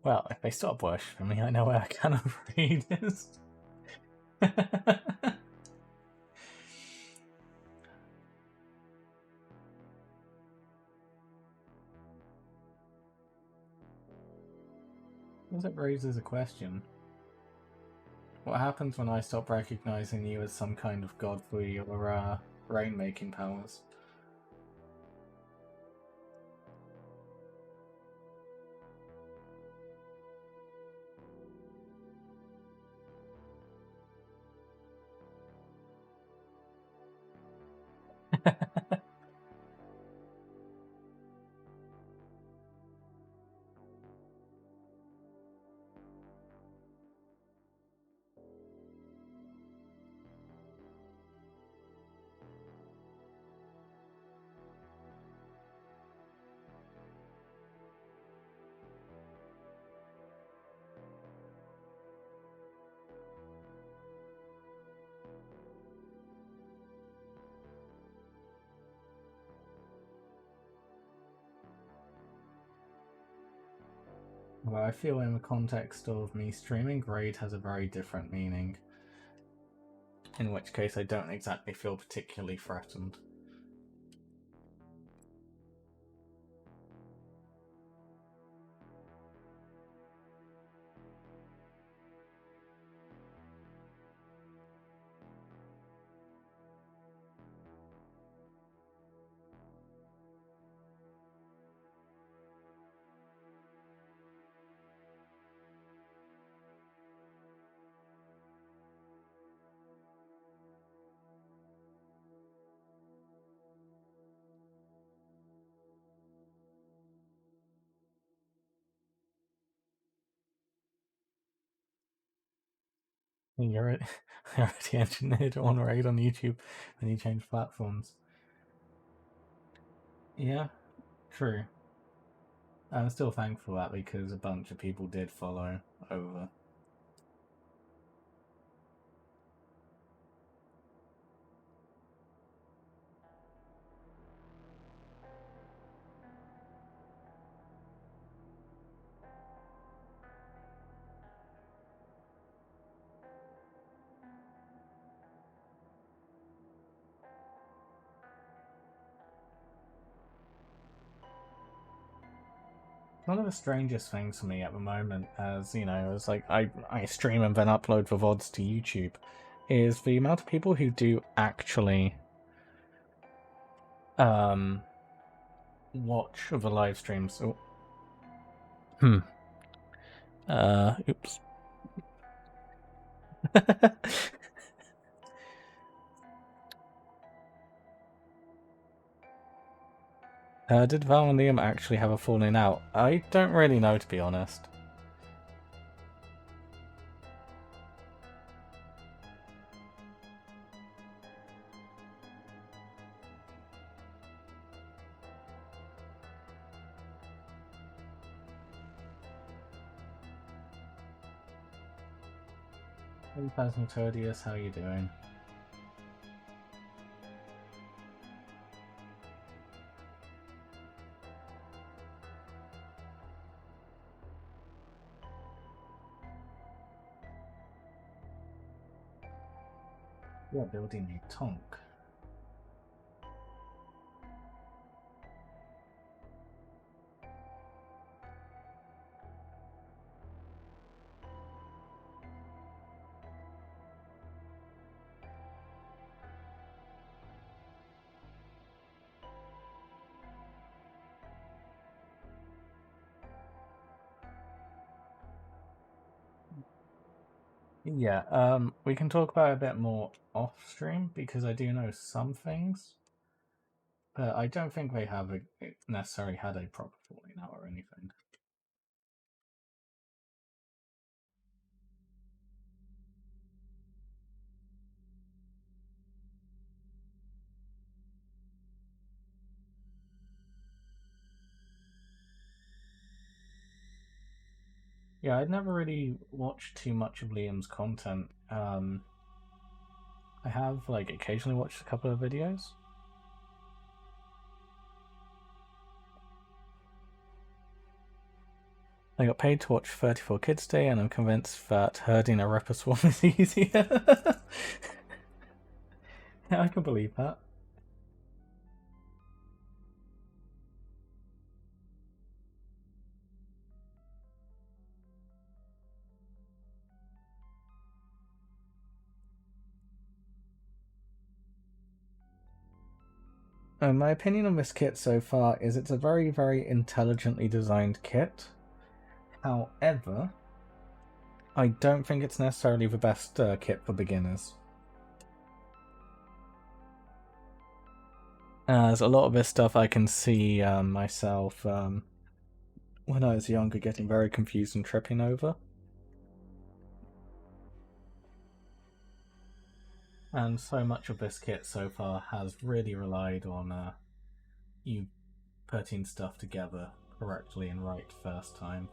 Well, if they stop worshipping me, I know where I can read is. Because it raises a question. What happens when I stop recognizing you as some kind of god for your rain-making powers? Well, I feel in the context of me streaming, grade has a very different meaning. In which case I don't exactly feel particularly threatened. You're already engineered on raid on YouTube and you change platforms. Yeah, true. I'm still thankful that because a bunch of people did follow over. One of the strangest things for me at the moment, as you know, is like I stream and then upload the VODs to YouTube, is the amount of people who do actually watch the live streams. Oh. Oops. Did Val and Liam actually have a falling out? I don't really know, to be honest. Hey, Phasmatodius, how you doing? We are building a tonk. Yeah, we can talk about it a bit more off stream because I do know some things, but I don't think they have necessarily had a proper falling out or anything. Yeah, I'd never really watched too much of Liam's content. I have like occasionally watched a couple of videos. I got paid to watch 34 Kids Day, and I'm convinced that herding a Ripper Swarm is easier. Yeah, I can believe that. My opinion on this kit so far is it's a very, very intelligently designed kit. However, I don't think it's necessarily the best kit for beginners. As a lot of this stuff I can see myself when I was younger getting very confused and tripping over. And so much of this kit so far has really relied on you putting stuff together correctly and right first time.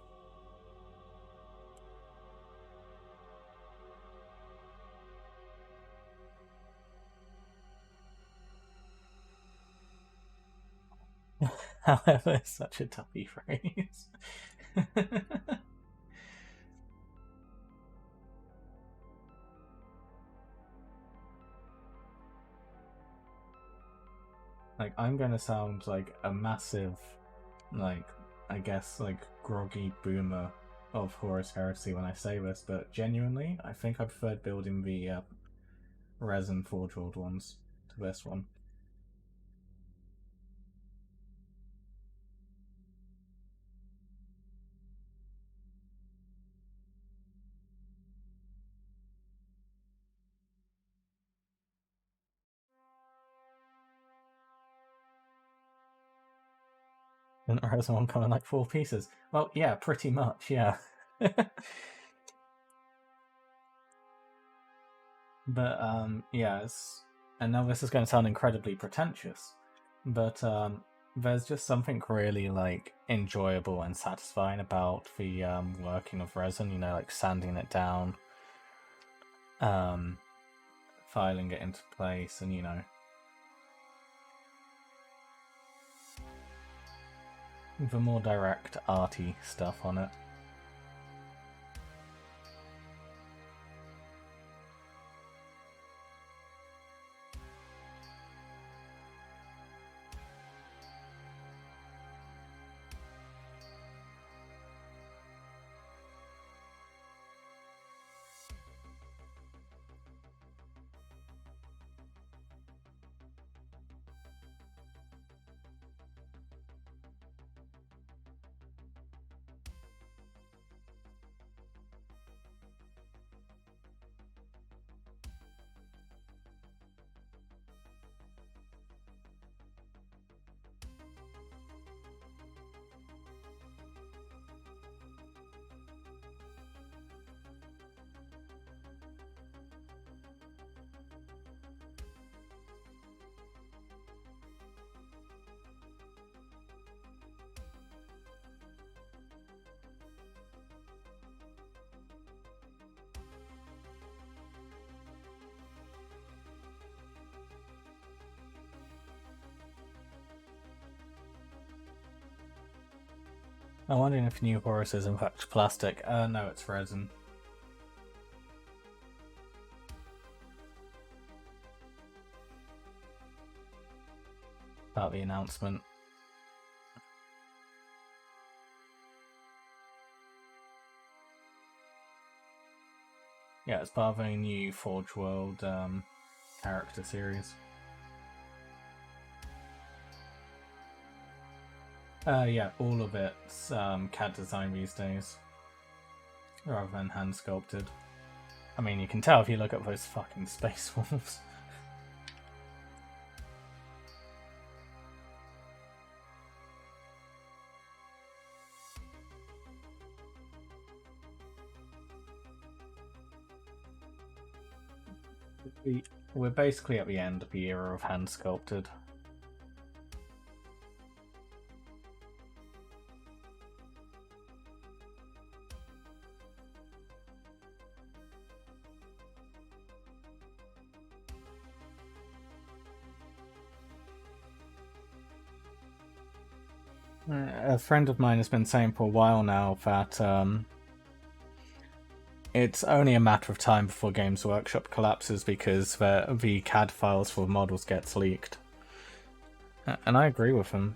However, it's such a Tuppy phrase. Like, I'm gonna sound like a massive, like, I guess, like, groggy boomer of Horus Heresy when I say this, but genuinely, I think I preferred building the resin forge world ones to this one. And the resin one come in like 4 pieces. Well, yeah, pretty much, yeah. But yeah, and now this is going to sound incredibly pretentious, but there's just something really like enjoyable and satisfying about the working of resin. You know, like sanding it down, filing it into place, and the more direct arty stuff on it. I'm wondering if New Horus is in fact plastic. No, it's resin. about the announcement. Yeah, it's part of a new Forge World character series. Yeah, all of it's CAD design these days, rather than hand sculpted. I mean, you can tell if you look at those fucking space wolves. We're basically at the end of the era of hand sculpted. A friend of mine has been saying for a while now that it's only a matter of time before Games Workshop collapses because the CAD files for models gets leaked. And I agree with him.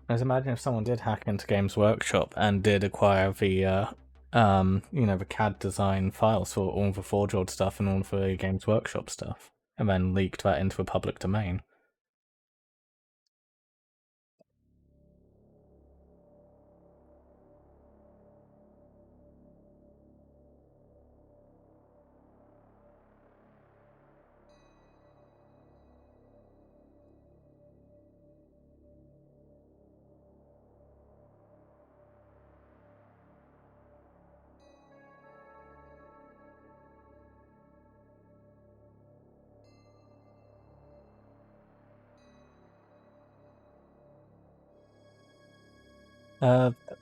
As imagine if someone did hack into Games Workshop and did acquire the the CAD design files for all the Forge World stuff and all of the Games Workshop stuff, and then leaked that into a public domain.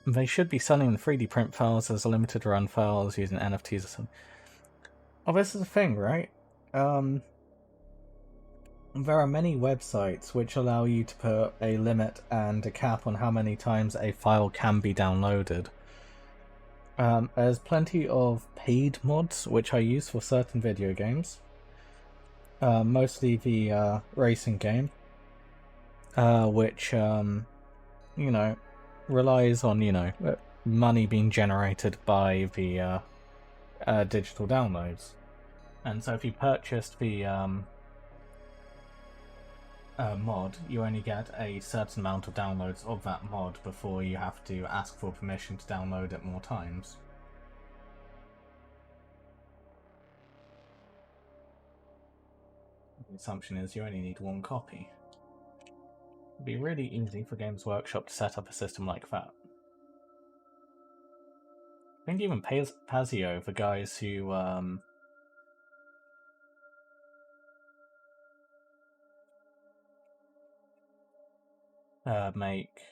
They should be selling the 3D print files as limited run files using NFTs or something. Oh, this is the thing, right? There are many websites which allow you to put a limit and a cap on how many times a file can be downloaded. There's plenty of paid mods which I use for certain video games. Mostly the racing game, which relies on money being generated by the digital downloads. And so if you purchased the mod, you only get a certain amount of downloads of that mod before you have to ask for permission to download it more times. The assumption is you only need one copy. It'd be really easy for Games Workshop to set up a system like that. I think even Pazio, the guys who make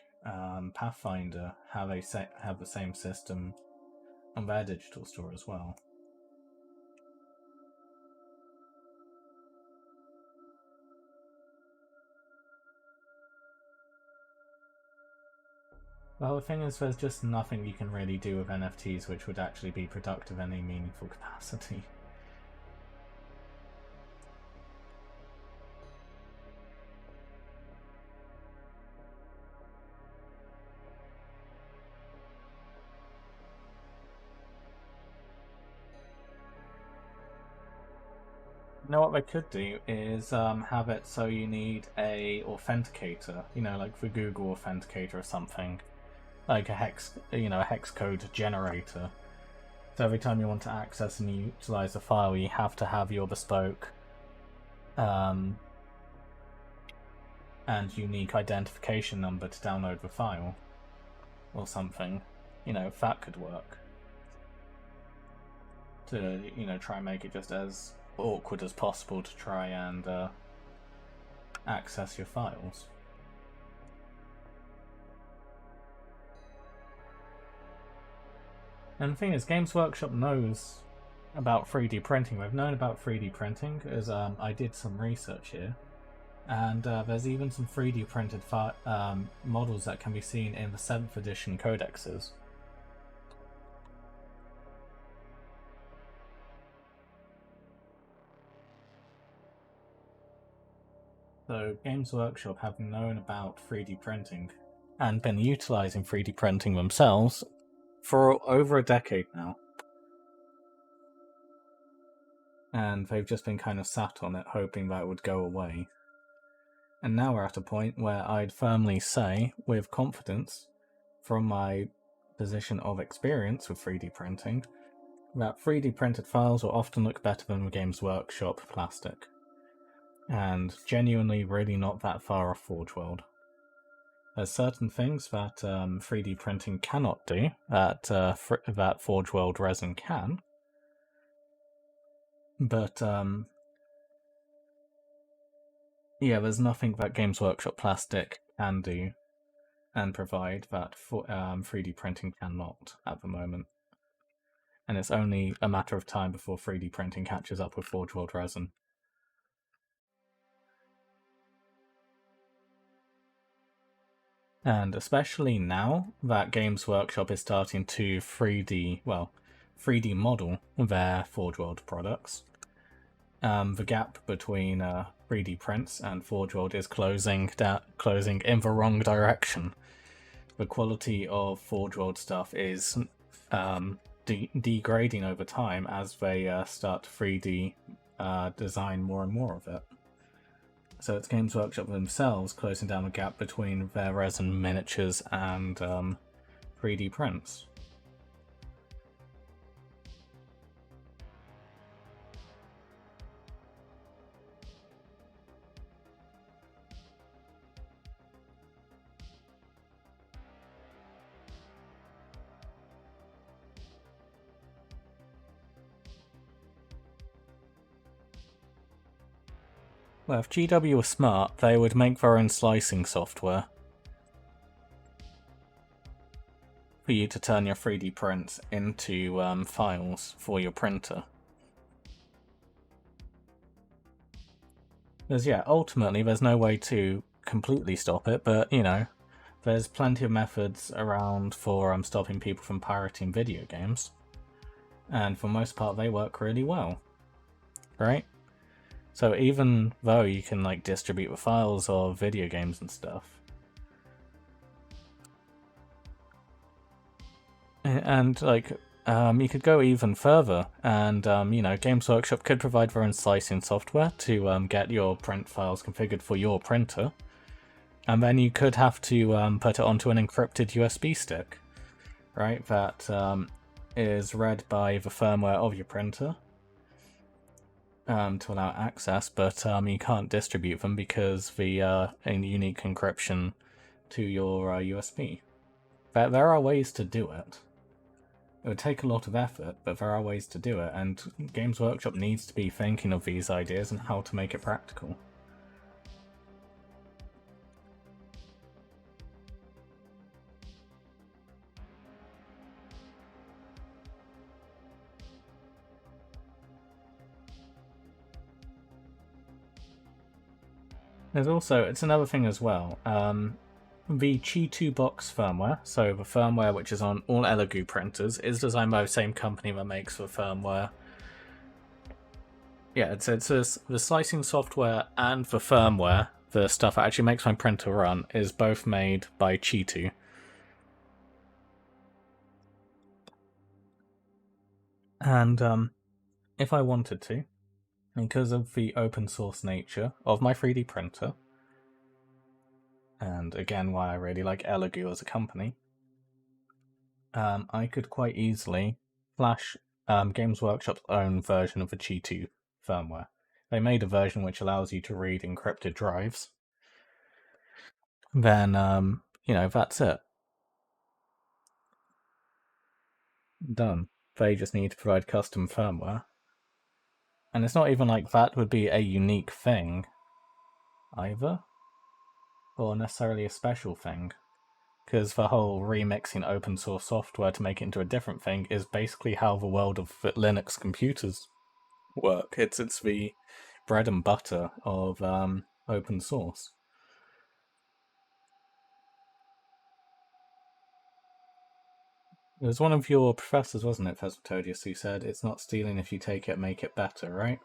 Pathfinder, have the same system on their digital store as well. Well, the thing is, there's just nothing you can really do with NFTs which would actually be productive in any meaningful capacity. You know what they could do is have it so you need a authenticator, like the Google Authenticator or something, like a hex code generator. So every time you want to access and utilize a file, you have to have your bespoke and unique identification number to download the file, or something. If that could work. To try and make it just as awkward as possible to try and access your files. And the thing is, Games Workshop knows about 3D printing. They've known about 3D printing as I did some research here, and there's even some 3D printed models that can be seen in the 7th edition codexes. So Games Workshop have known about 3D printing and been utilizing 3D printing themselves for over a decade now. And they've just been kind of sat on it, hoping that it would go away. And now we're at a point where I'd firmly say, with confidence, from my position of experience with 3D printing, that 3D printed files will often look better than the Games Workshop plastic. And genuinely really not that far off Forge World. There's certain things that 3D printing cannot do that Forge World resin can, but yeah, there's nothing that Games Workshop plastic can do and provide that 3D printing cannot at the moment. And it's only a matter of time before 3D printing catches up with Forge World resin. And especially now that Games Workshop is starting to 3D model their Forge World products. The gap between 3D prints and Forge World is closing in the wrong direction. The quality of Forge World stuff is degrading over time as they start to 3D design more and more of it. So it's Games Workshop themselves closing down the gap between their resin miniatures and 3D prints. Well, if GW were smart, they would make their own slicing software for you to turn your 3D prints into files for your printer. Because yeah, ultimately there's no way to completely stop it, but you know, there's plenty of methods around for stopping people from pirating video games. And for the most part they work really well. Right? So even though you can like distribute the files of video games and stuff, and like you could go even further, and you know, Games Workshop could provide their own slicing software to get your print files configured for your printer, and then you could have to put it onto an encrypted USB stick, right? That is read by the firmware of your printer. To allow access, but you can't distribute them because the unique encryption to your USB. There are ways to do it. It would take a lot of effort, but there are ways to do it, and Games Workshop needs to be thinking of these ideas and how to make it practical. It's another thing as well. The Qi2 box firmware, so the firmware which is on all Elegoo printers, is designed by the same company that makes the firmware. Yeah, the slicing software and the firmware, the stuff that actually makes my printer run, is both made by Qi2. And if I wanted to, because of the open source nature of my 3D printer, and again why I really like Elegoo as a company, I could quite easily flash Games Workshop's own version of the Qi2 firmware. They made a version which allows you to read encrypted drives. Then, you know, that's it. Done. They just need to provide custom firmware. And it's not even like that would be a unique thing, either, or necessarily a special thing. Because the whole remixing open source software to make it into a different thing is basically how the world of Linux computers work. It's the bread and butter of open source. It was one of your professors, wasn't it, Phasmatodius, who said it's not stealing if you take it, make it better, right?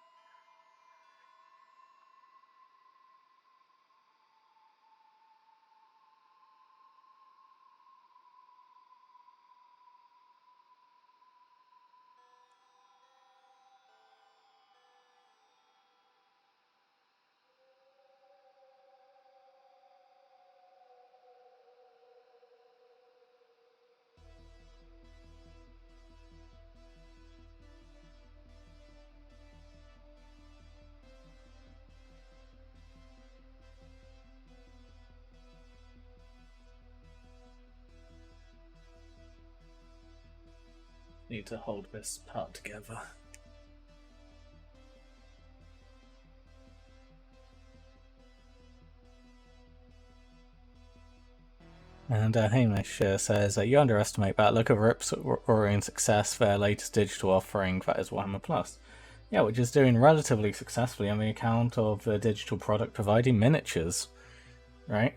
need to hold this part together. And Hamish says, you underestimate that. Look at Rip's roaring success, their latest digital offering, that is Warhammer Plus. Yeah, which is doing relatively successfully on the account of the digital product providing miniatures, right?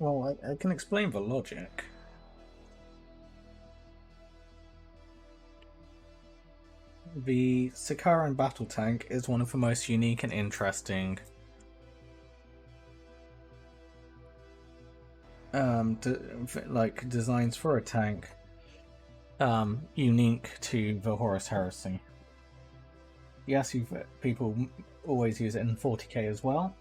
Well, I can explain the logic. The Sicarian battle tank is one of the most unique and interesting designs for a tank, unique to the Horus Heresy. Yes, people always use it in 40k as well,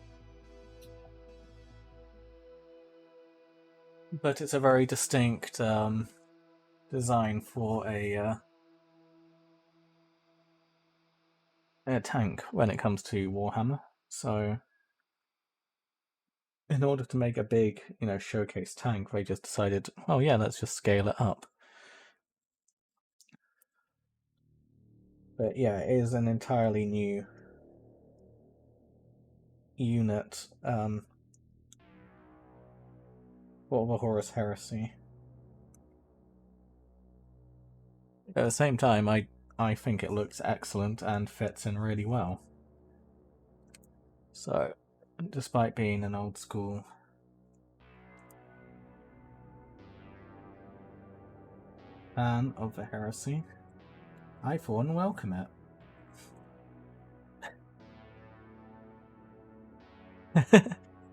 but it's a very distinct design for a tank when it comes to Warhammer. So, in order to make a big, showcase tank, they just decided, oh yeah, let's just scale it up. But yeah, it is an entirely new unit for the Horus Heresy. At the same time, I think it looks excellent and fits in really well. So, despite being an old school fan of the Heresy, I for one welcome it.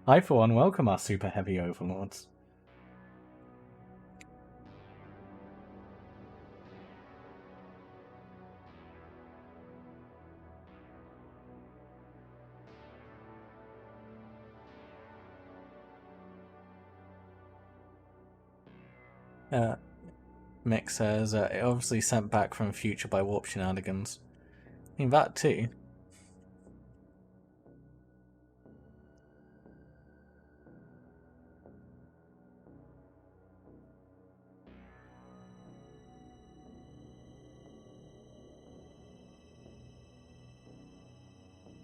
I for one welcome our super heavy overlords. Mick says, it obviously sent back from the future by warp shenanigans. I mean, that too.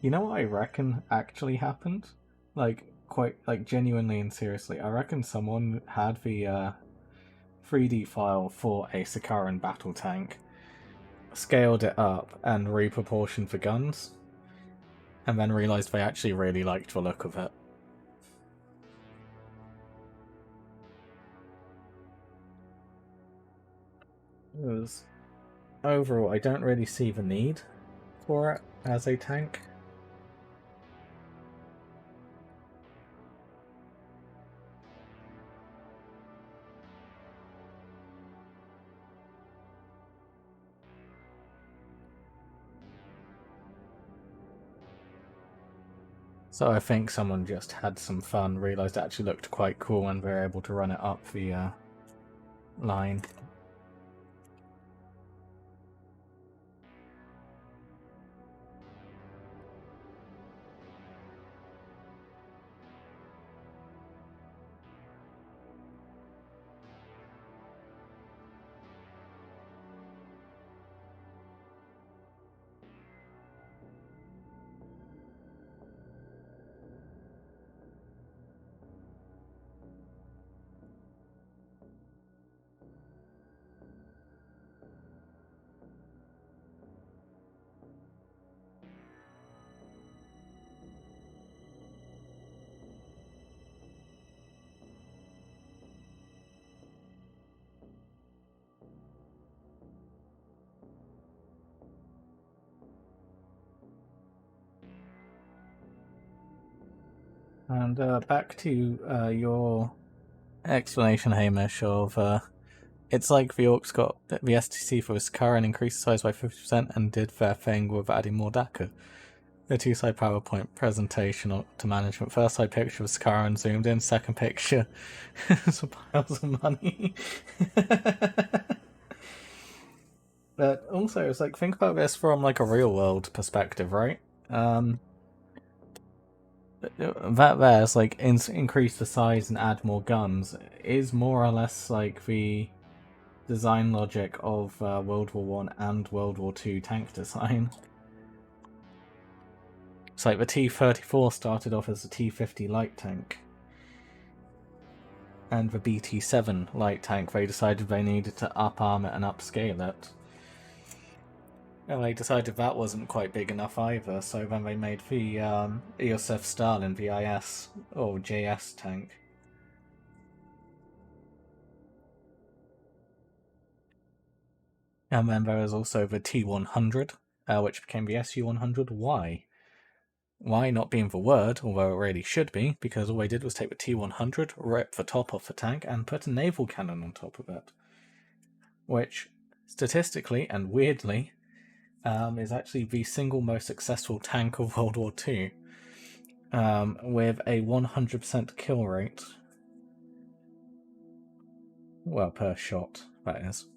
You know what I reckon actually happened? Quite genuinely and seriously, I reckon someone had the 3D file for a Sicarian battle tank, scaled it up, and reproportioned the guns, and then realised they actually really liked the look of it. Overall, I don't really see the need for it as a tank. So I think someone just had some fun, realised it actually looked quite cool, and were able to run it up the line. And back to your explanation, Hamish, of it's like the Orcs got the STC for Sicarian increased the size by 50% and did their thing with adding more DACA. The two-side PowerPoint presentation to management. First side picture of Sicarian zoomed in, second picture some piles of money. But also, it's like, think about this from like a real-world perspective, right? That there's like increase the size and add more guns is more or less like the design logic of World War One and World War Two tank design. It's like the T-34 started off as a T-50 light tank, and the BT-7 light tank, they decided they needed to up-arm it and upscale it. And they decided that wasn't quite big enough either, so then they made the Iosif Stalin VIS or JS tank. And then there was also the T-100, which became the Su-100. Why? Why not being the word, although it really should be, because all they did was take the T-100, rip the top off the tank, and put a naval cannon on top of it. Which, statistically and weirdly, is actually the single most successful tank of World War II, with a 100% kill rate. Well, per shot, that is.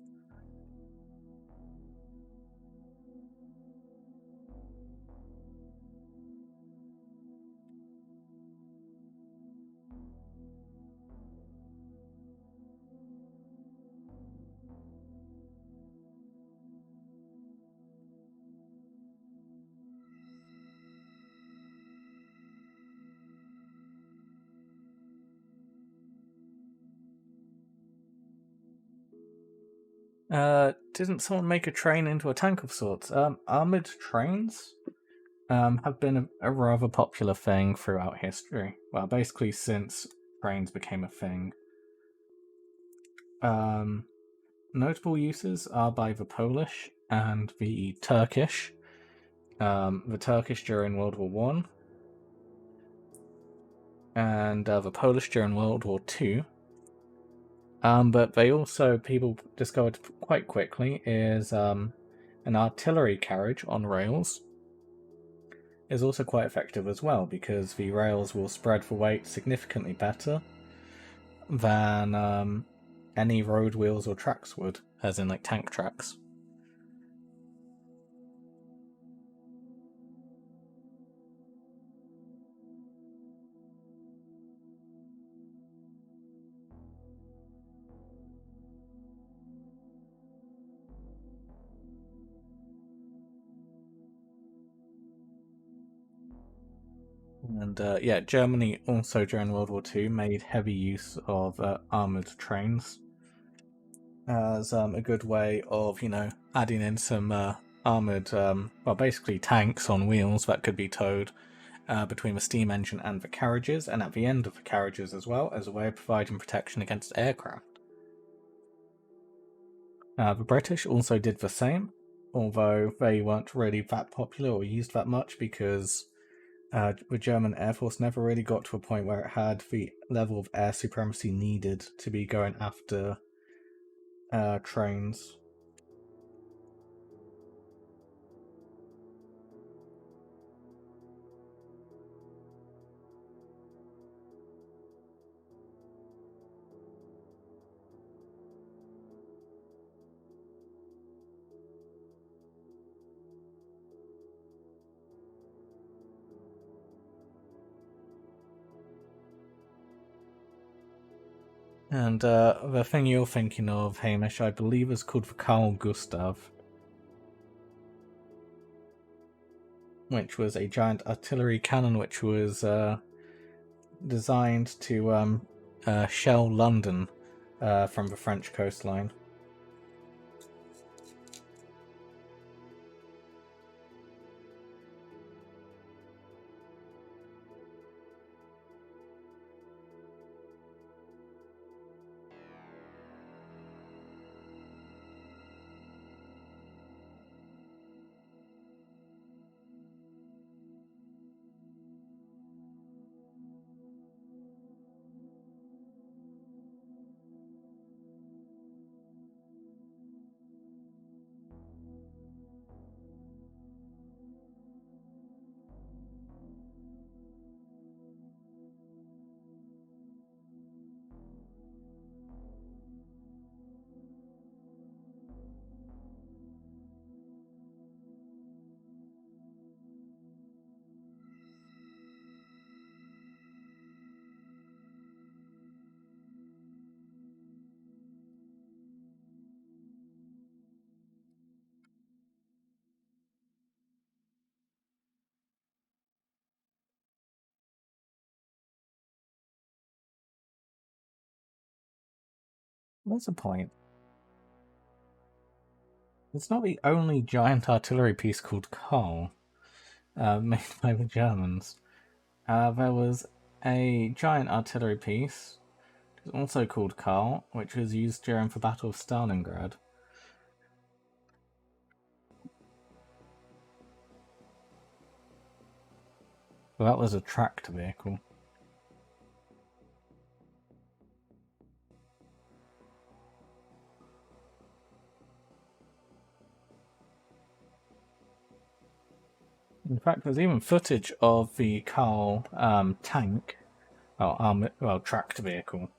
Didn't someone make a train into a tank of sorts? Armored trains have been a rather popular thing throughout history. Well, basically since trains became a thing. Notable uses are by the Polish and the Turkish. The Turkish during World War One, and the Polish during World War Two. But they also, people discovered quite quickly, is an artillery carriage on rails is also quite effective as well, because the rails will spread the weight significantly better than any road wheels or tracks would, as in like tank tracks. And yeah, Germany also during World War II made heavy use of armoured trains as a good way of, adding in some armoured, well, basically tanks on wheels that could be towed between the steam engine and the carriages, and at the end of the carriages as well, as a way of providing protection against aircraft. The British also did the same, although they weren't really that popular or used that much, because the German Air Force never really got to a point where it had the level of air supremacy needed to be going after trains. And the thing you're thinking of, Hamish, I believe is called the Carl Gustav, which was a giant artillery cannon which was designed to shell London from the French coastline. What's the point? It's not the only giant artillery piece called Karl made by the Germans. There was a giant artillery piece, also called Karl, which was used during the Battle of Stalingrad. Well, that was a tracked vehicle. In fact, there's even footage of the Karl tank, tracked vehicle,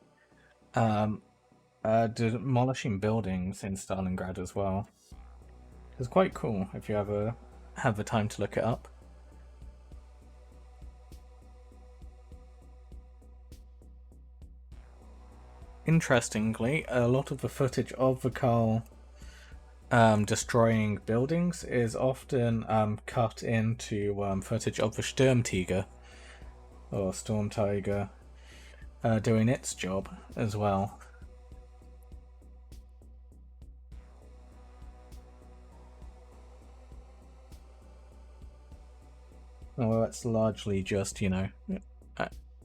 demolishing buildings in Stalingrad as well. It's quite cool if you ever have the time to look it up. Interestingly, a lot of the footage of the Karl destroying buildings is often cut into footage of the Sturmtiger or Storm Tiger doing its job as well. Well, that's largely just,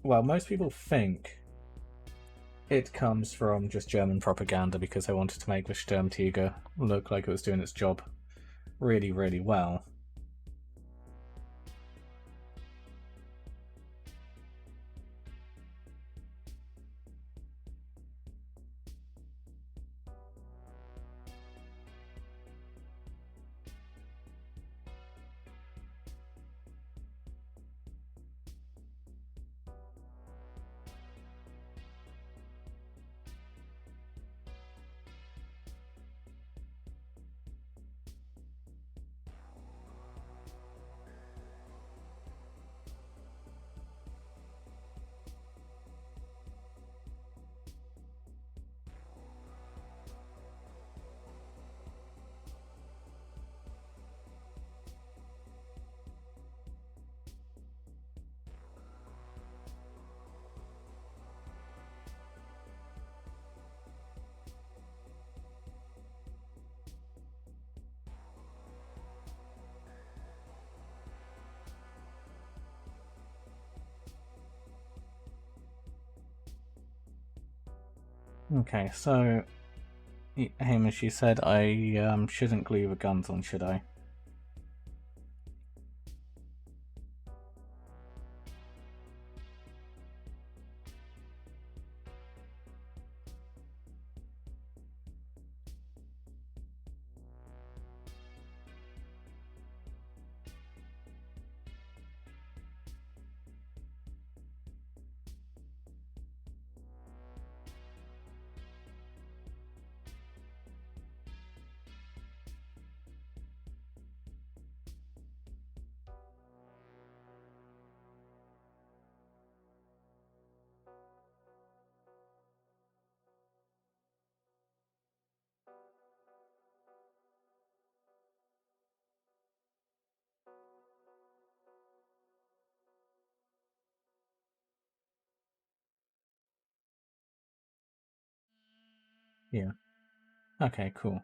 well, most people think it comes from just German propaganda because they wanted to make the Sturmtiger look like it was doing its job really, really well. Okay, so Hamish, you said I shouldn't glue the guns on, should I? Yeah. Okay, cool.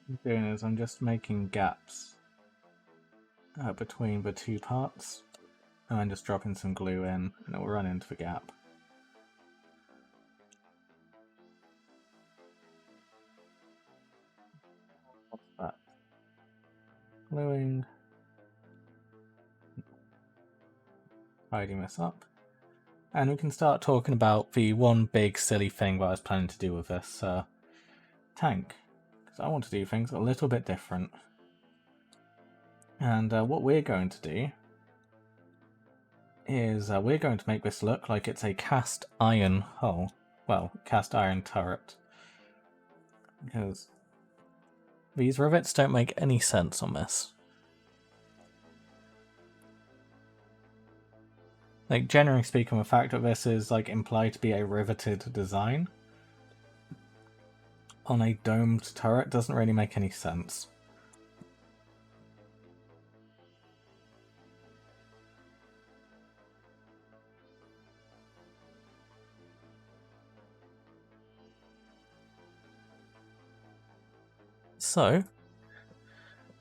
What I'm doing is I'm just making gaps between the two parts, and then just dropping some glue in, and it will run into the gap. What's that? Gluing. Tidying this up. And we can start talking about the one big silly thing that I was planning to do with this tank. Because I want to do things a little bit different. And what we're going to do is we're going to make this look like it's a cast iron hull. Well, cast iron turret. Because these rivets don't make any sense on this. Like, generally speaking, the fact that this is like implied to be a riveted design on a domed turret doesn't really make any sense. So,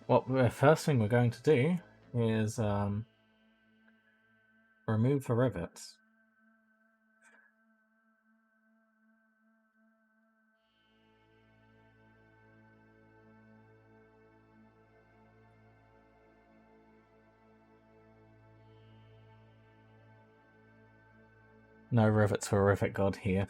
what the first thing we're going to do is remove the rivets. No rivets for Rivet God here.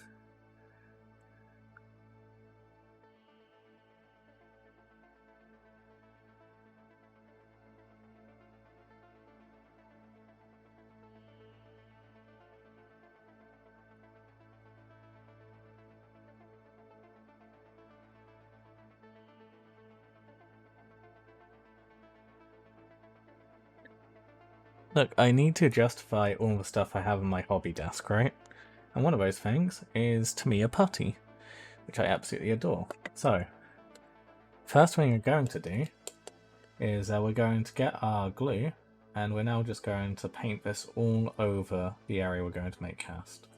Look, I need to justify all the stuff I have on my hobby desk, right? And one of those things is Tamiya Putty, which I absolutely adore. So, first thing we're going to do is we're going to get our glue, and we're now just going to paint this all over the area we're going to make cast.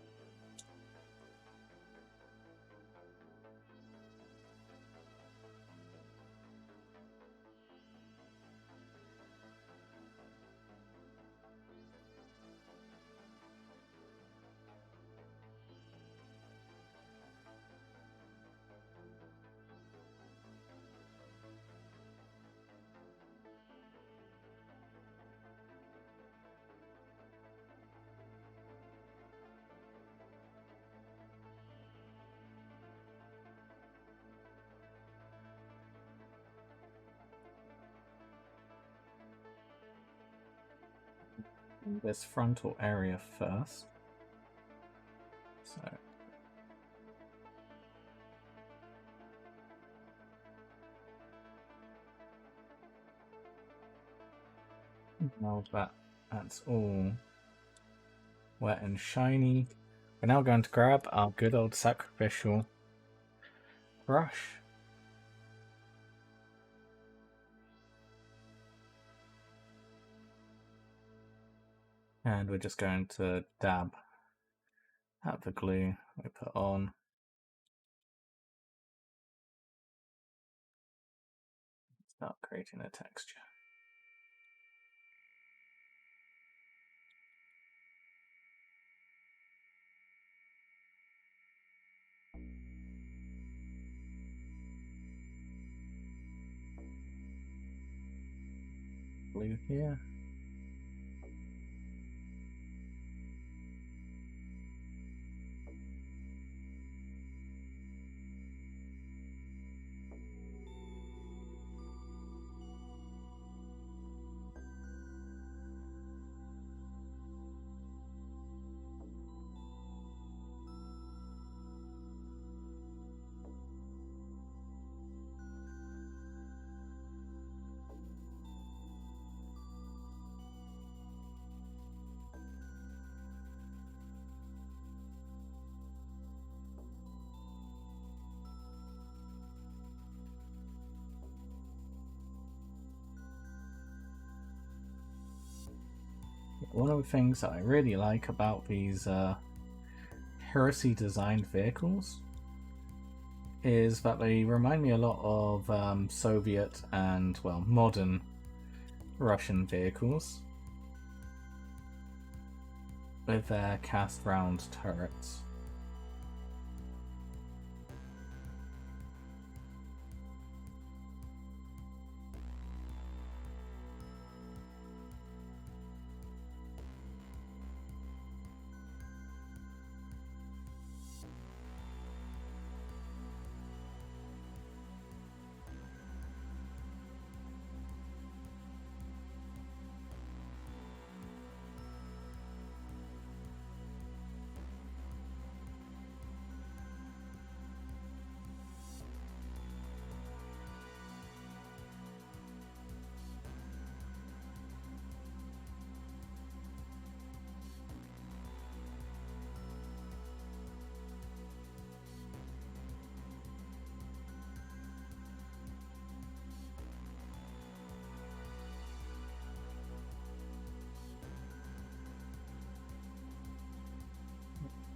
This frontal area first. So now that's all wet and shiny, we're now going to grab our good old sacrificial brush. And we're just going to dab at the glue we put on. Start creating a texture. Glue here. one of the things that I really like about these Heresy designed vehicles is that they remind me a lot of Soviet and, well, modern Russian vehicles with their cast round turrets.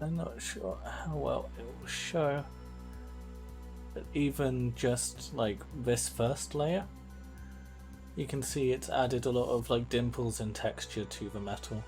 I'm not sure how well it will show, but even just like this first layer, you can see it's added a lot of like dimples and texture to the metal.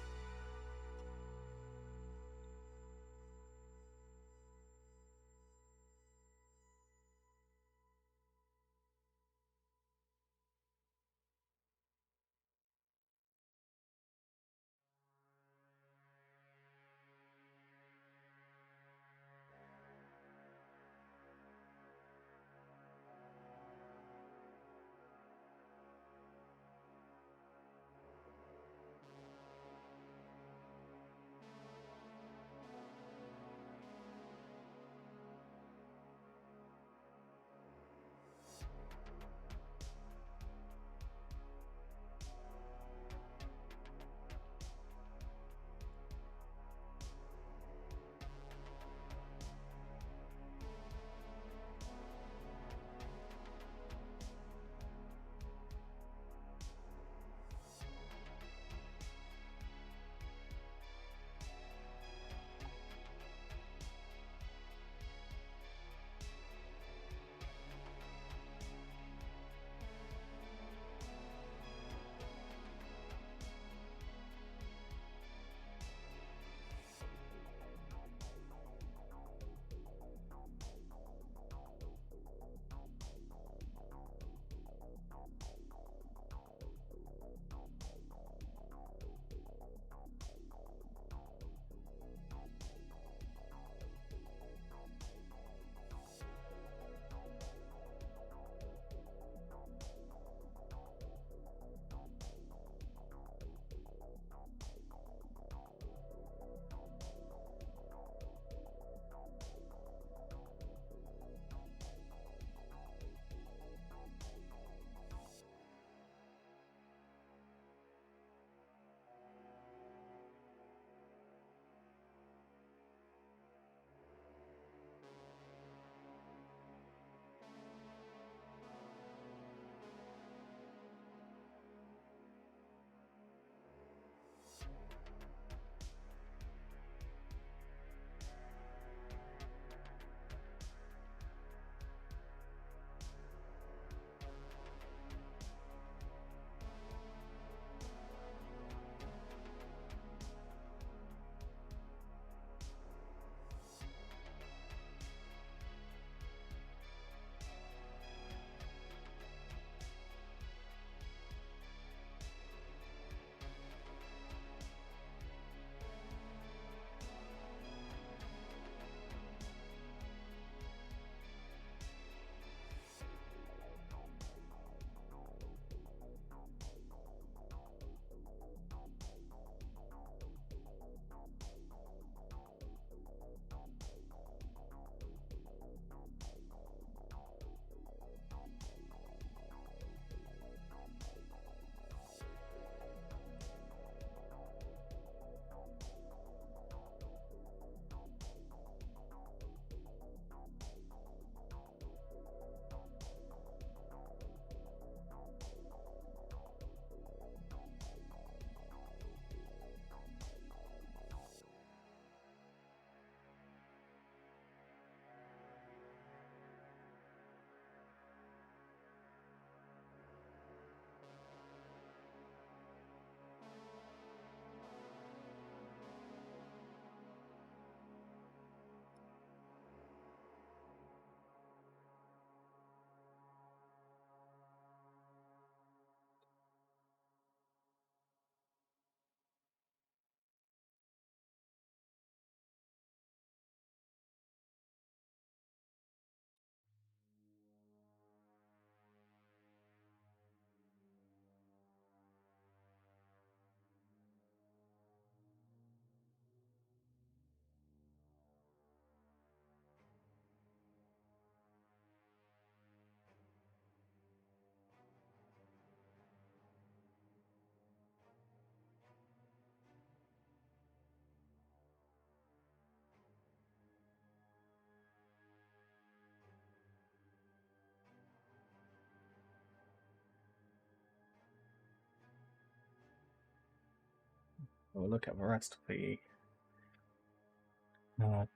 We'll look at the rest of the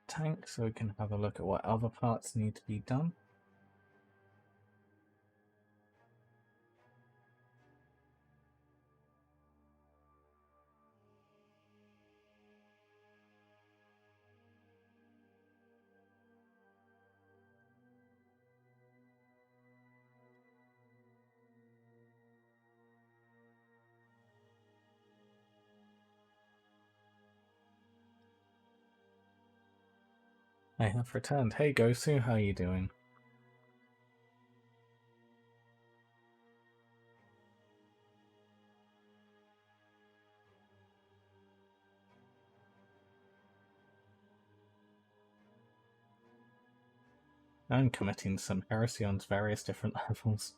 tank so we can have a look at what other parts need to be done. I have returned. Hey Gosu, how are you doing? I'm committing some heresy on various different levels.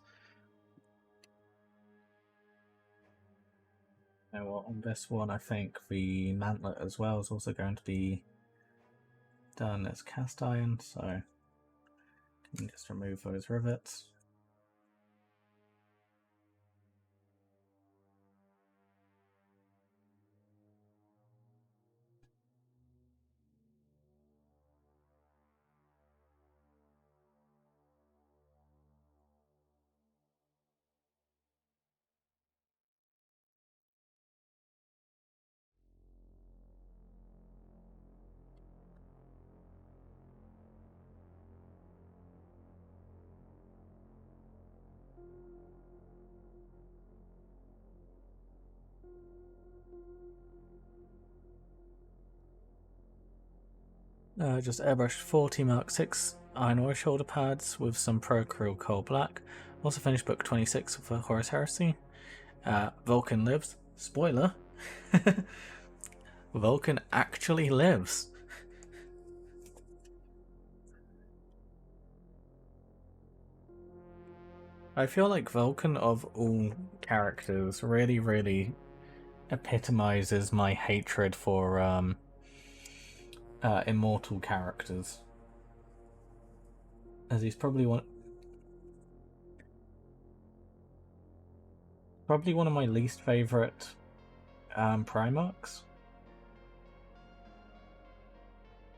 Now, well, on this one, I think the mantlet as well is also going to be done as cast iron, so I can just remove those rivets. Just airbrushed 40 Mark 6 iron ore shoulder pads with some Procreal Coal Black. Also finished book 26 of the Horus Heresy. Vulcan lives. Spoiler. Vulcan actually lives. I feel like Vulcan of all characters really epitomizes my hatred for immortal characters, as he's probably one of my least favorite Primarchs,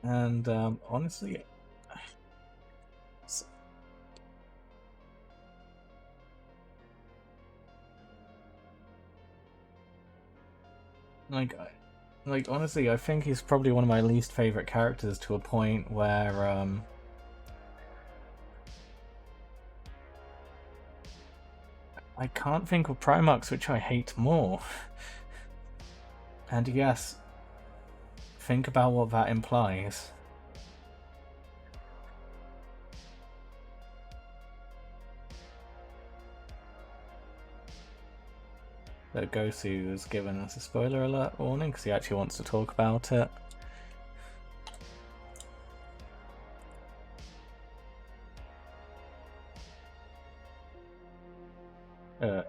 and honestly, like honestly, I think he's probably one of my least favorite characters to a point where I can't think of Primarchs which I hate more. And yes, think about what that implies. That Gosu has given us a spoiler alert warning because he actually wants to talk about it.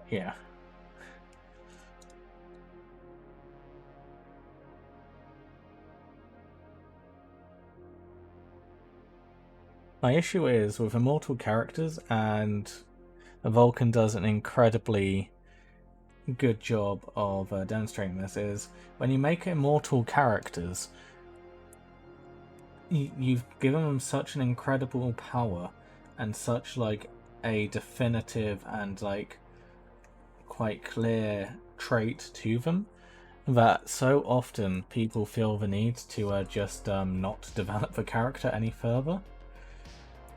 Yeah. My issue is with immortal characters, and Vulcan does an incredibly good job of demonstrating this, is when you make immortal characters, you've given them such an incredible power and such like a definitive and like quite clear trait to them that so often people feel the need to just not develop the character any further,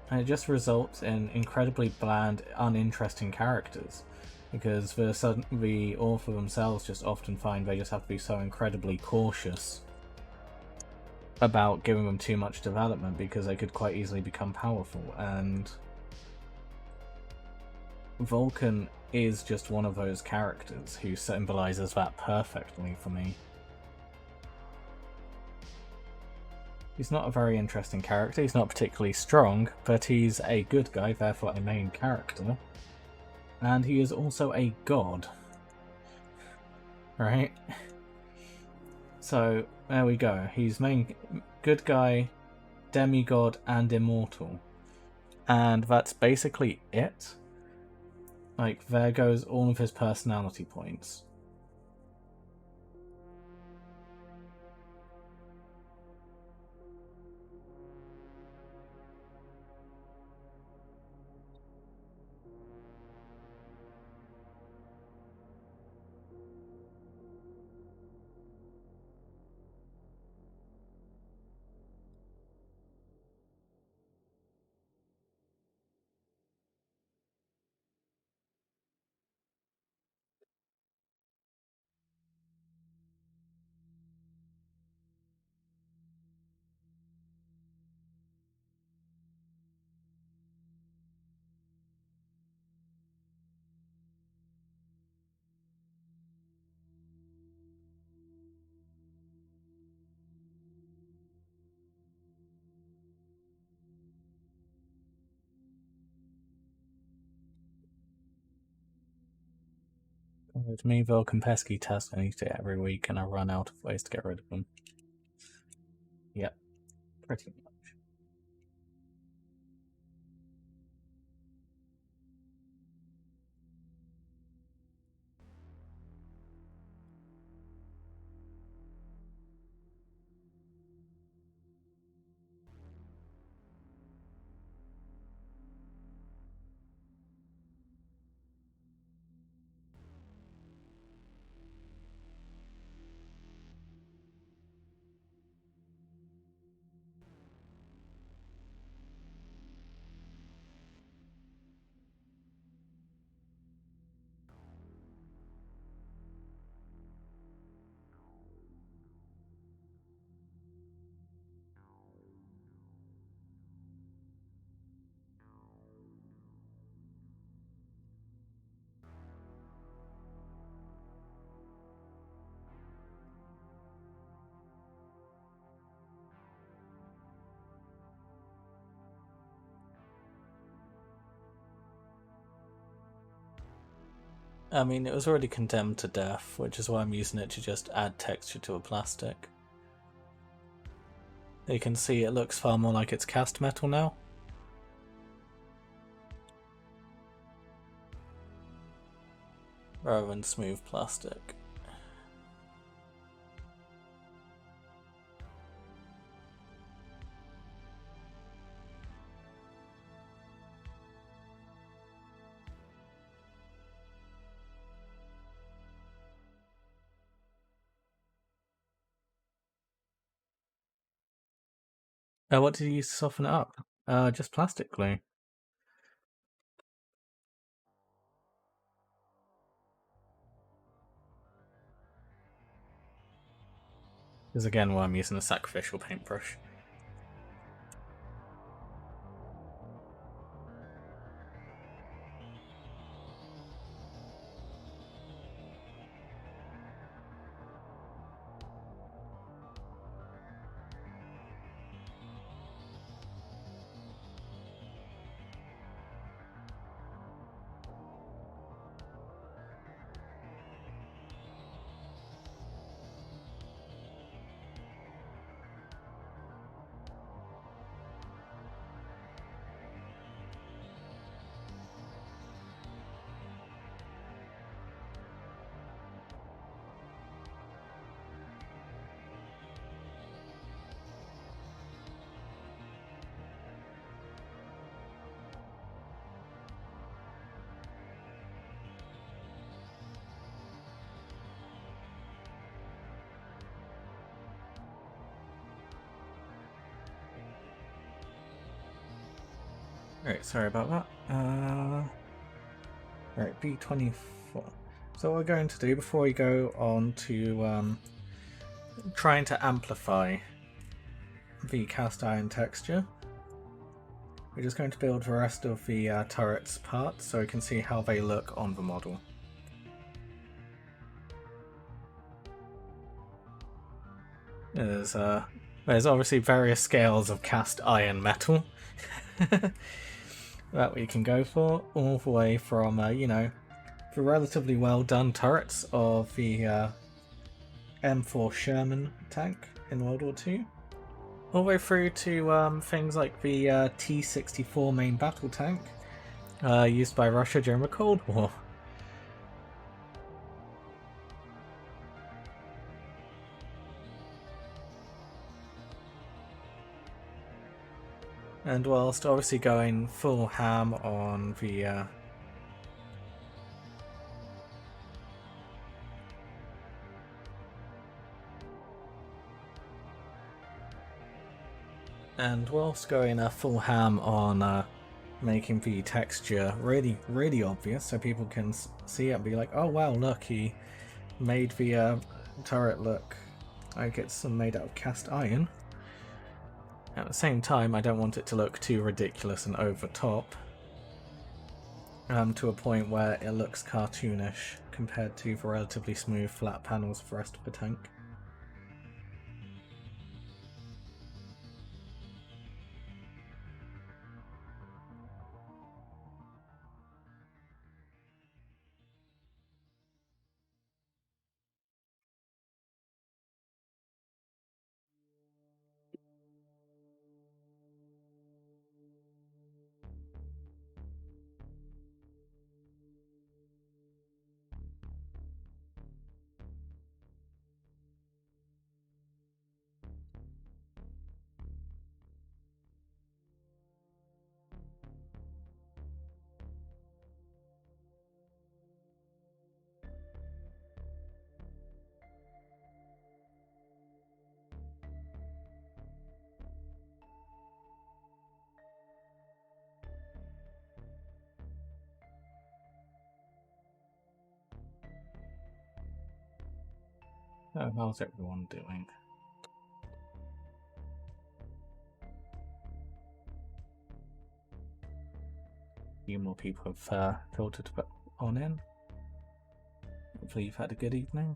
and it just results in incredibly bland, uninteresting characters, because the author themselves just often find they just have to be so incredibly cautious about giving them too much development because they could quite easily become powerful, and Vulcan is just one of those characters who symbolizes that perfectly for me. He's not a very interesting character, he's not particularly strong, but he's a good guy, therefore a main character. And he is also a god. Right? So, there we go. He's main good guy, demigod, and immortal. And that's basically it. Like, there goes all of his personality points. With me, Volk and Pesky test I need to do it every week and I run out of ways to get rid of them. Yep, pretty much. I mean, it was already condemned to death, which is why I'm using it to just add texture to a plastic. You can see it looks far more like it's cast metal now. Rather than smooth plastic. What did you use to soften it up? Just plastic glue. This is again why I'm using a sacrificial paintbrush. Alright, sorry about that. Alright, B24. So what we're going to do before we go on to trying to amplify the cast iron texture, we're just going to build the rest of the turret's parts so we can see how they look on the model. There's obviously various scales of cast iron metal that we can go for, all the way from, you know, the relatively well done turrets of the M4 Sherman tank in World War II, all the way through to things like the T-64 main battle tank used by Russia during the Cold War. And whilst obviously going full ham on the full ham on making the texture really obvious so people can see it and be like, oh wow, look, he made the turret look like it's made out of cast iron. At the same time, I don't want it to look too ridiculous and over top, to a point where it looks cartoonish compared to the relatively smooth flat panels of the rest of the tank. Oh, how's everyone doing? A few more people have filtered on in. Hopefully you've had a good evening.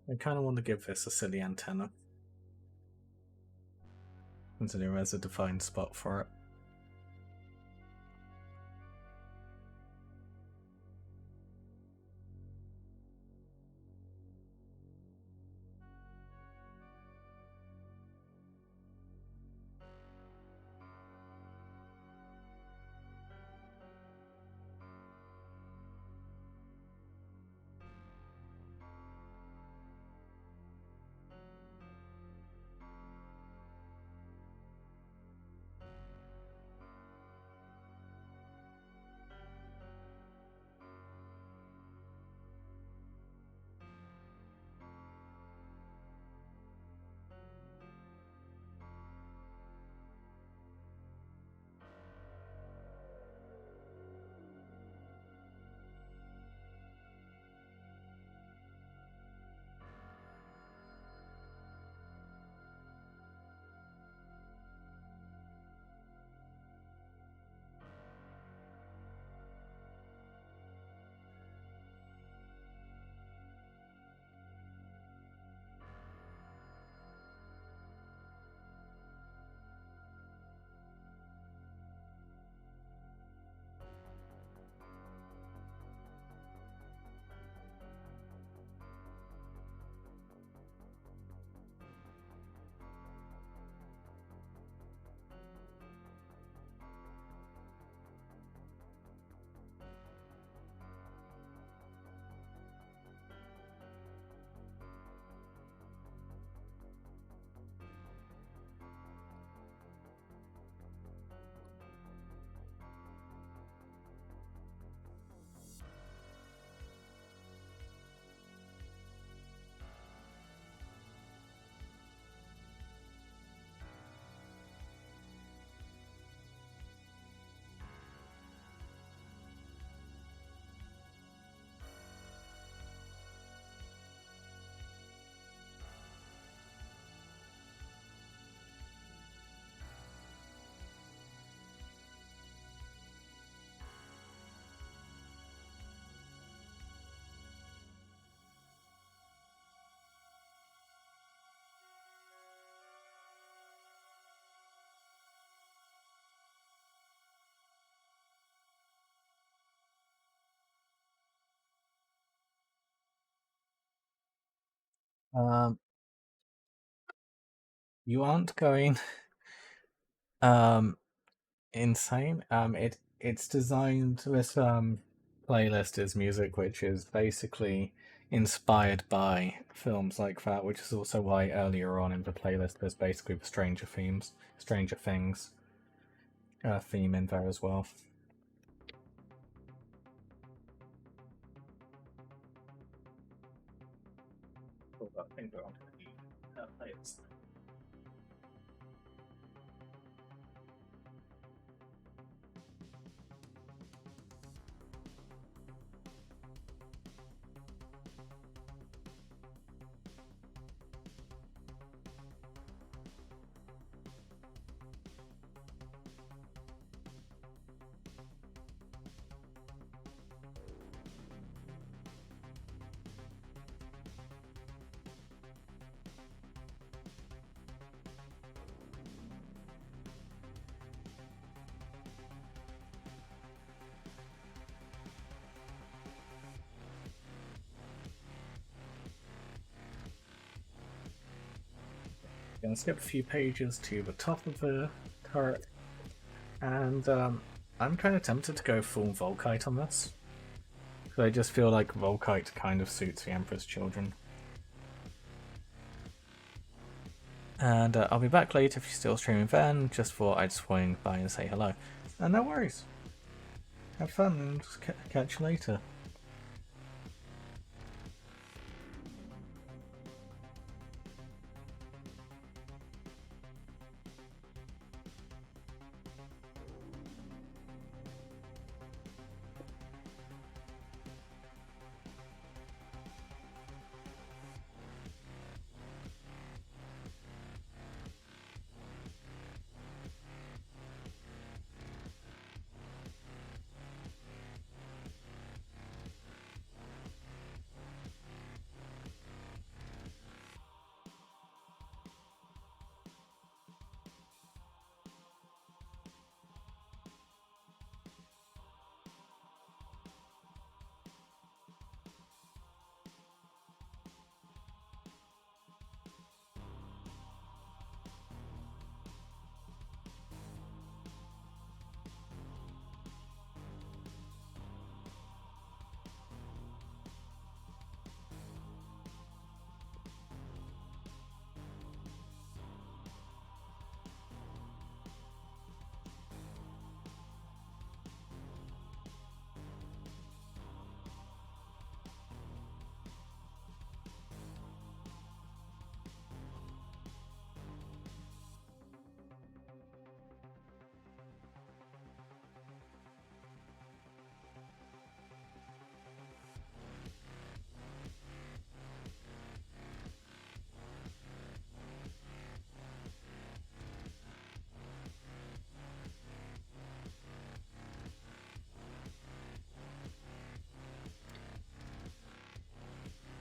I kind of want to give this a silly antenna, considering there's a defined spot for it. You aren't going insane. It's designed, this playlist is music which is basically inspired by films like that, which is also why earlier on in the playlist there's basically the Stranger Things theme in there as well. I think we're on to the playlist. Gonna skip a few pages to the top of the turret, and I'm kind of tempted to go full Volkite on this. Because I just feel like Volkite kind of suits the Emperor's Children. And I'll be back later if you're still streaming then, just thought I'd swing by and say hello. And no worries. Have fun and just catch you later.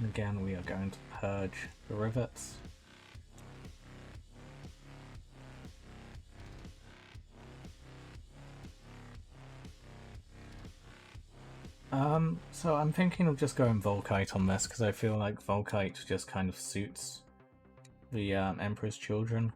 Again, we are going to purge the rivets. So I'm thinking of just going Volkite on this because I feel like Volkite just kind of suits the Emperor's Children.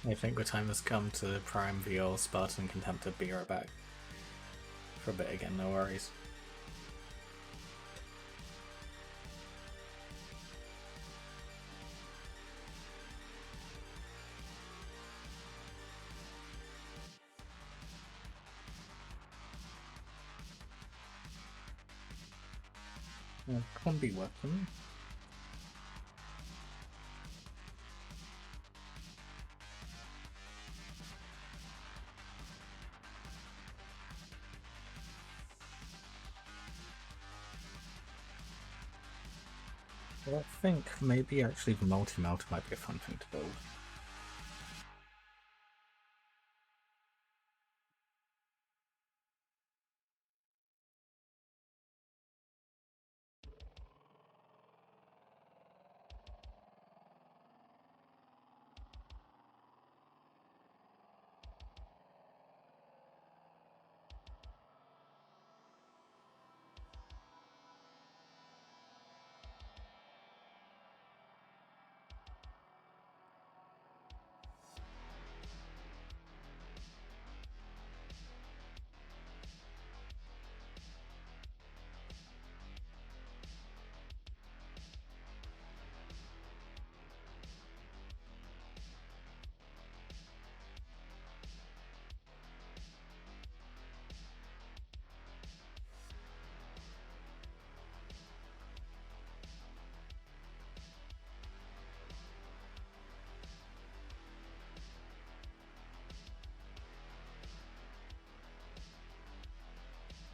I think the time has come to prime the old Spartan Contemptor. Be right back. For a bit again, no worries. Combi weapon. Well, I think maybe actually the multi-melter might be a fun thing to build.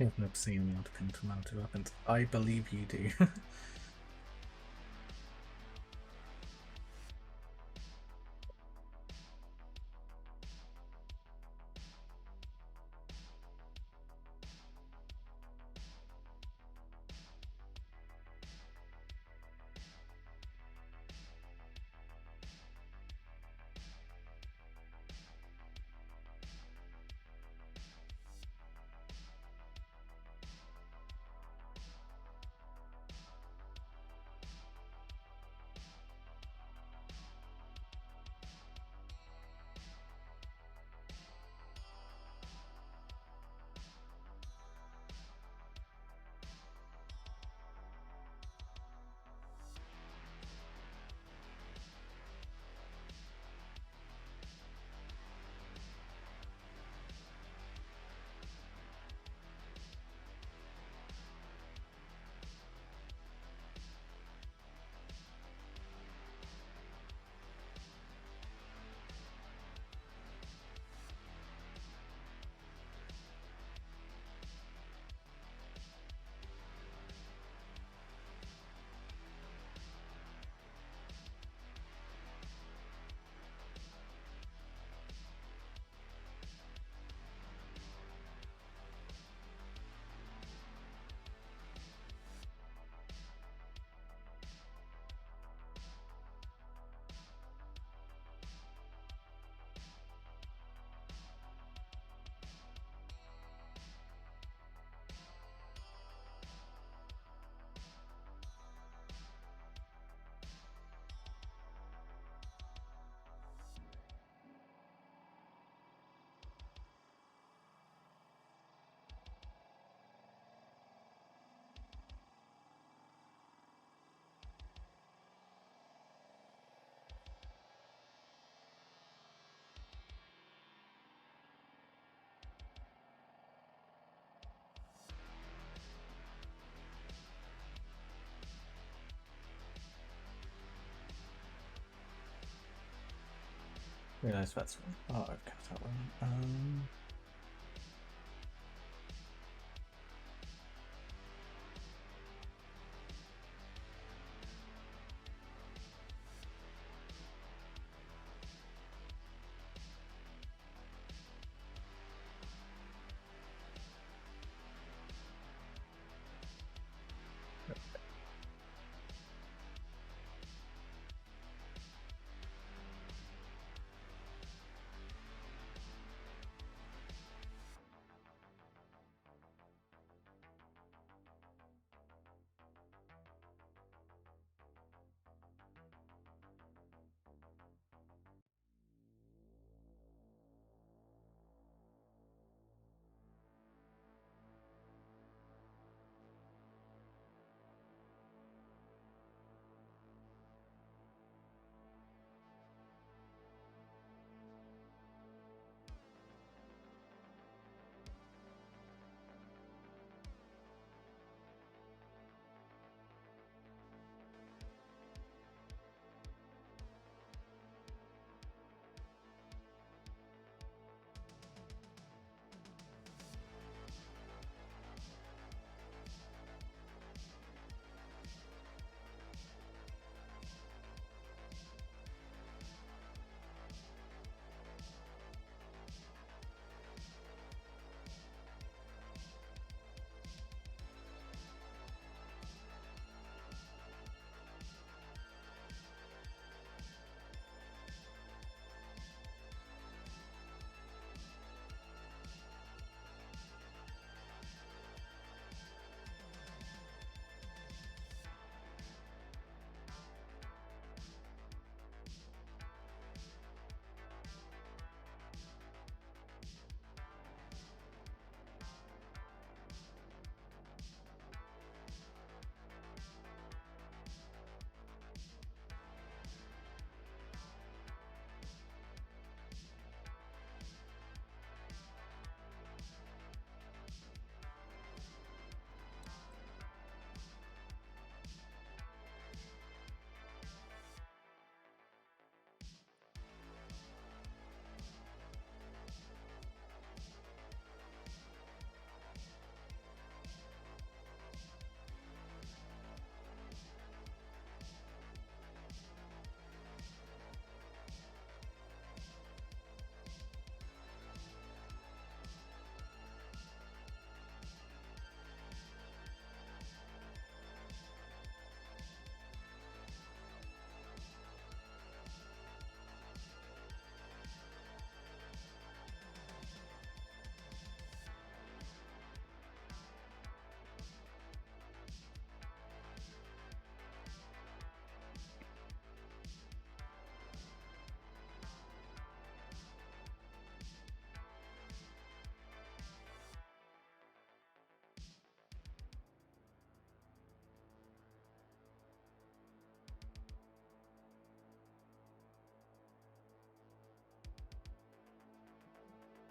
I've never seen the multi-melter weapons. I believe you do. Realize that's one. Oh, I've cut that one.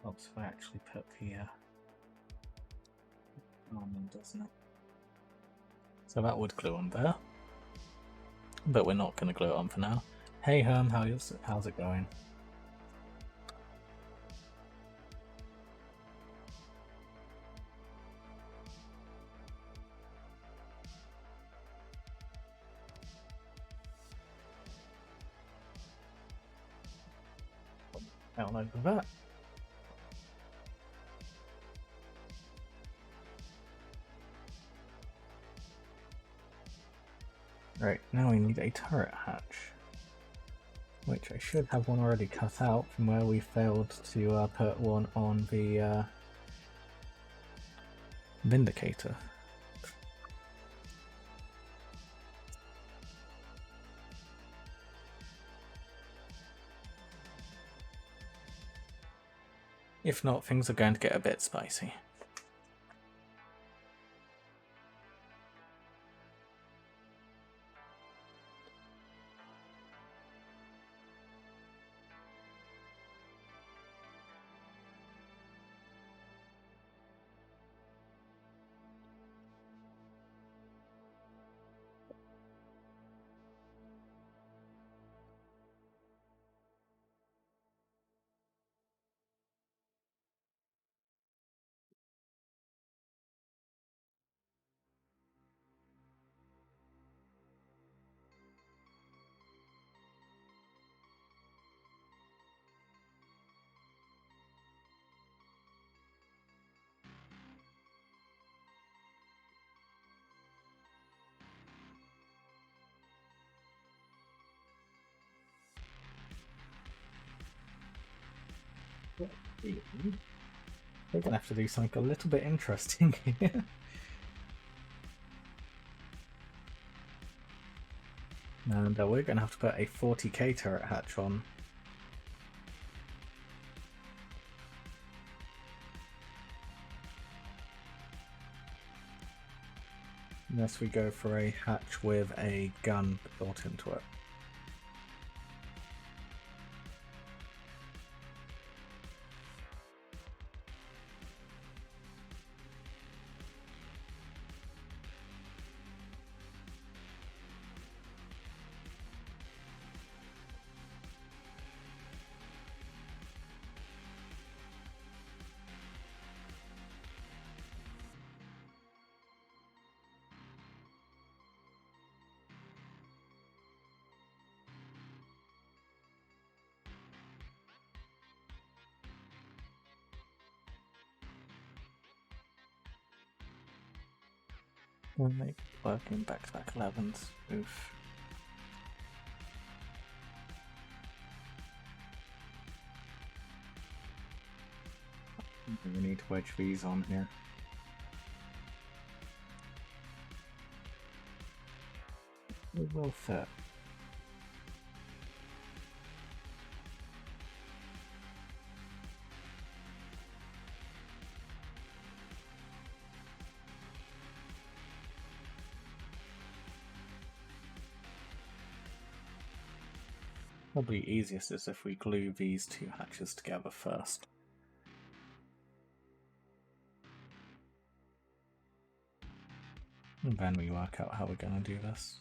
helps if I actually put the arm in, doesn't it? So that would glue on there, but we're not going to glue it on for now. Hey Herm, how's it going? Down over that. Right, now we need a turret hatch, which I should have one already cut out from where we failed to put one on the Vindicator. If not, things are going to get a bit spicy. We're going to have to do something a little bit interesting here. And we're going to have to put a 40k turret hatch on. Unless we go for a hatch with a gun built into it. We'll make it working back-to-back 11s. Oof. We need to wedge these on here. It will fit. Probably easiest is if we glue these two hatches together first. And then we work out how we're going to do this.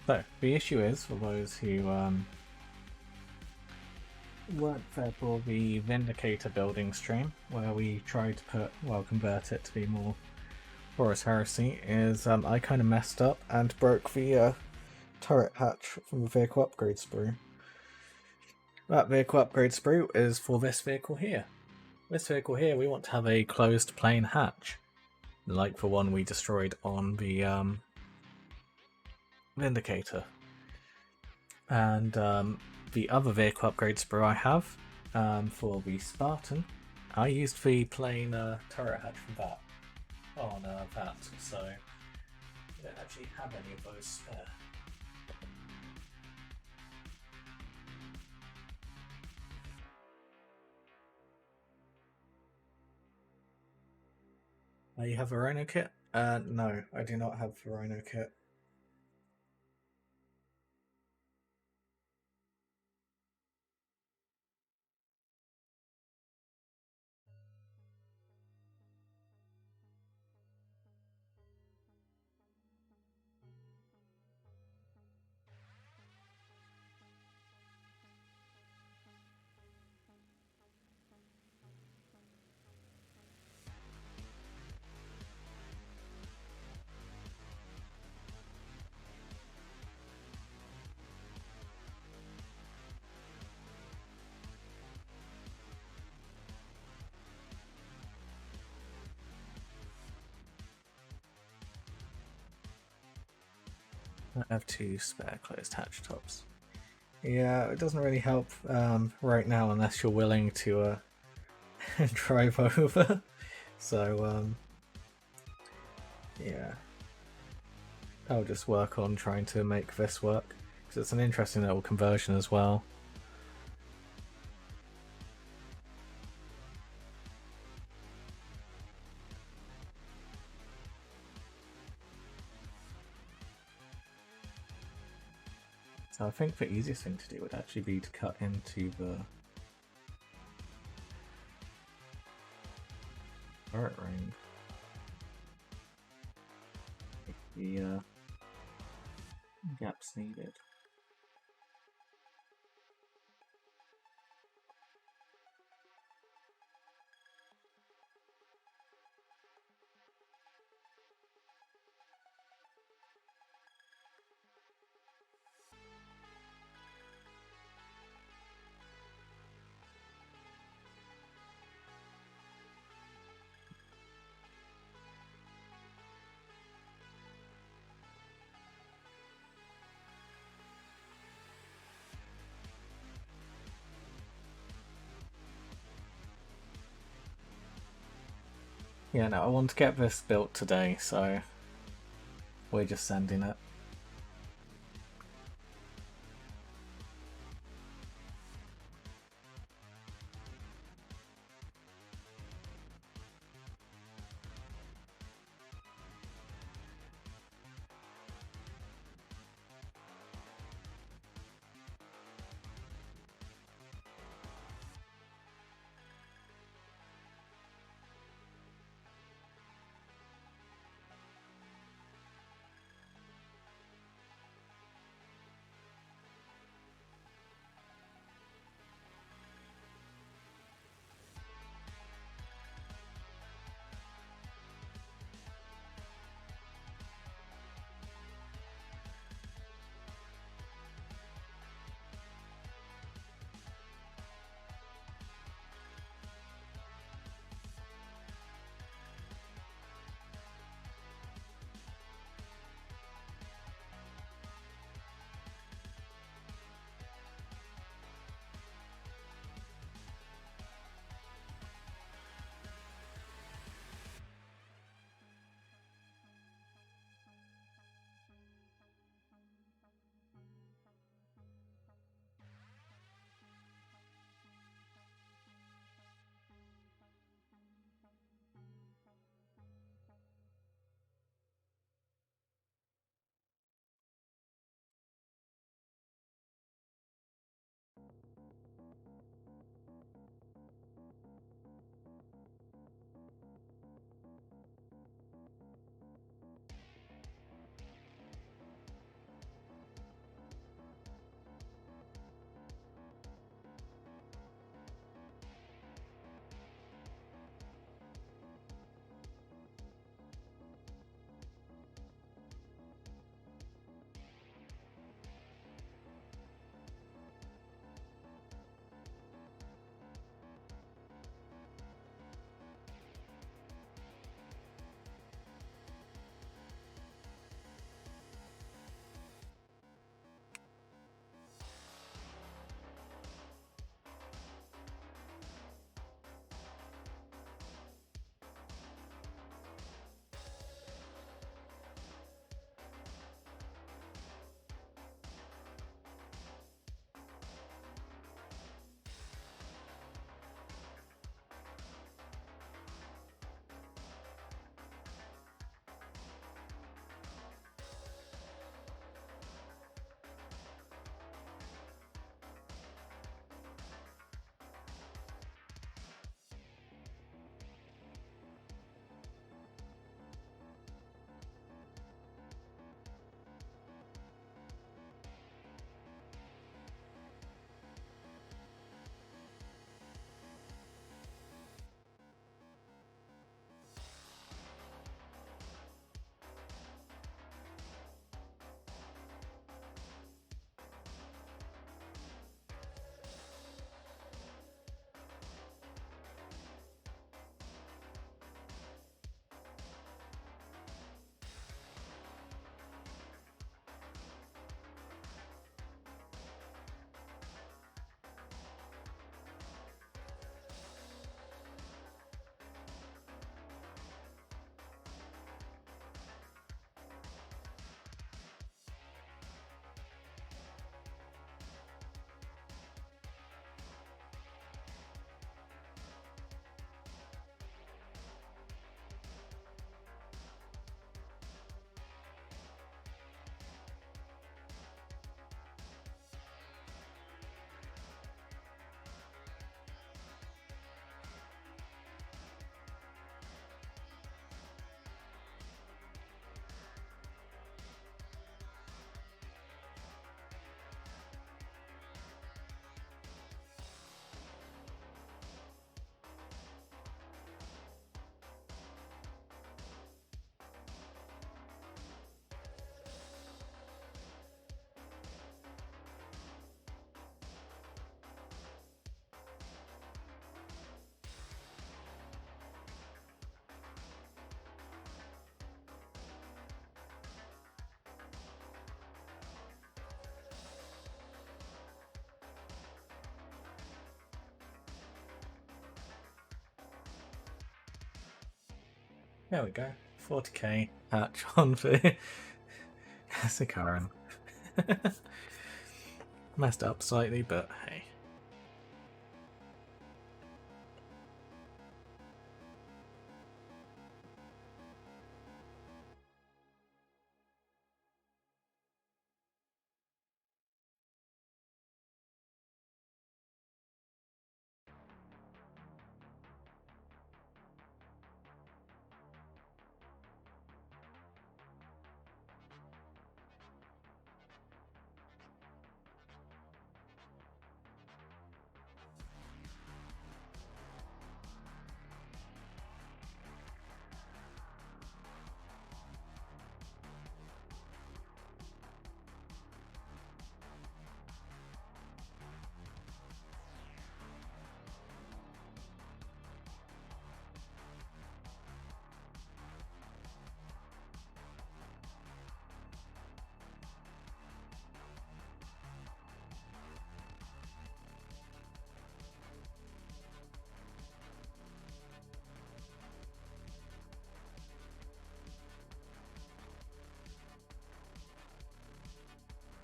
So, the issue is, for those who weren't there for the Vindicator building stream, where we tried to convert it to be more Horus Heresy, is I kind of messed up and broke the turret hatch from the vehicle upgrade sprue. That vehicle upgrade sprue is for this vehicle here. This vehicle here, we want to have a closed plane hatch, like the one we destroyed on the Vindicator. And the other vehicle upgrade sprue I have for the Spartan, I used the plain turret hatch from that on that, so I don't actually have any of those spare. You have a Rhino kit? No, I do not have the Rhino kit. I have 2 spare closed hatch tops. Yeah, it doesn't really help right now unless you're willing to drive over. So, yeah. I'll just work on trying to make this work, because it's an interesting little conversion as well. So I think the easiest thing to do would actually be to cut into the turret ring. The gaps needed. Yeah, no, I want to get this built today, so we're just sending it. There we go. 40k patch on for Sicarian. Messed up slightly, but hey.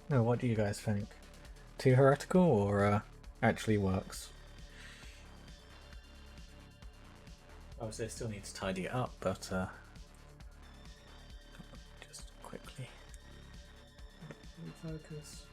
No, what do you guys think? Too heretical or actually works? Obviously I still need to tidy it up, but just quickly refocus.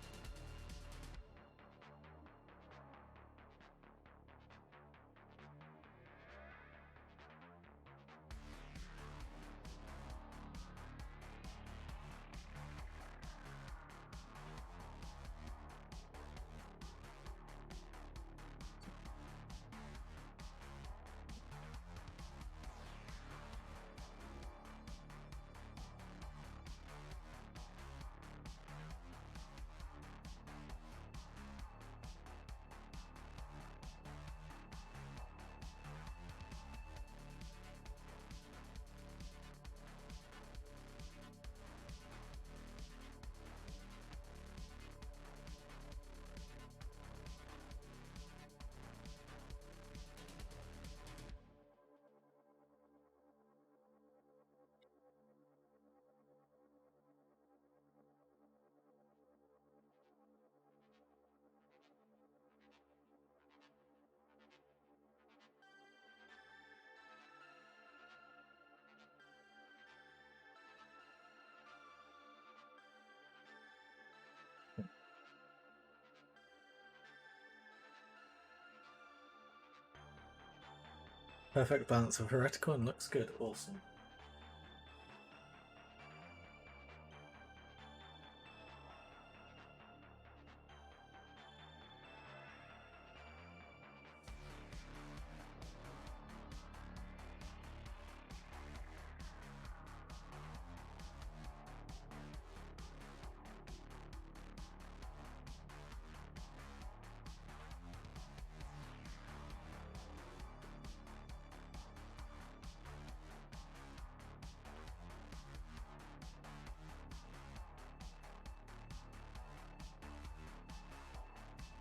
Perfect balance of heretical and looks good, awesome.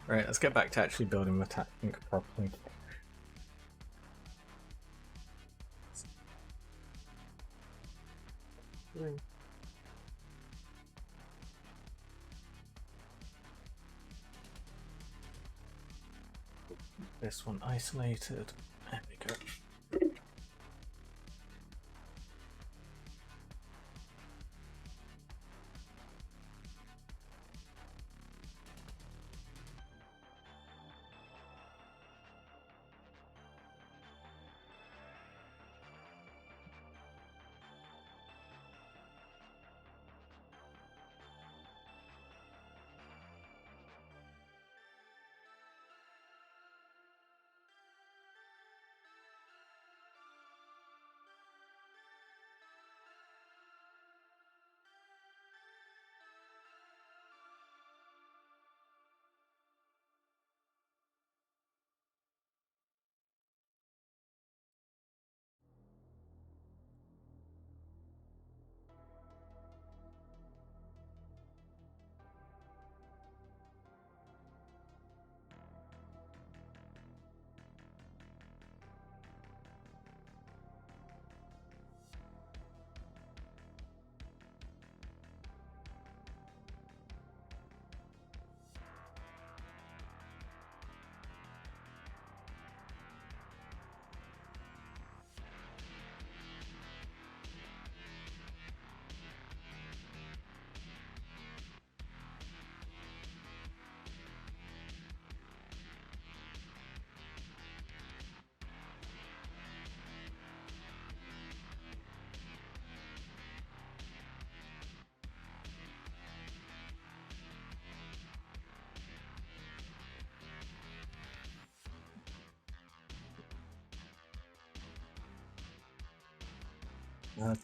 Right, let's get back to actually building the tank properly. This one isolated. There we go.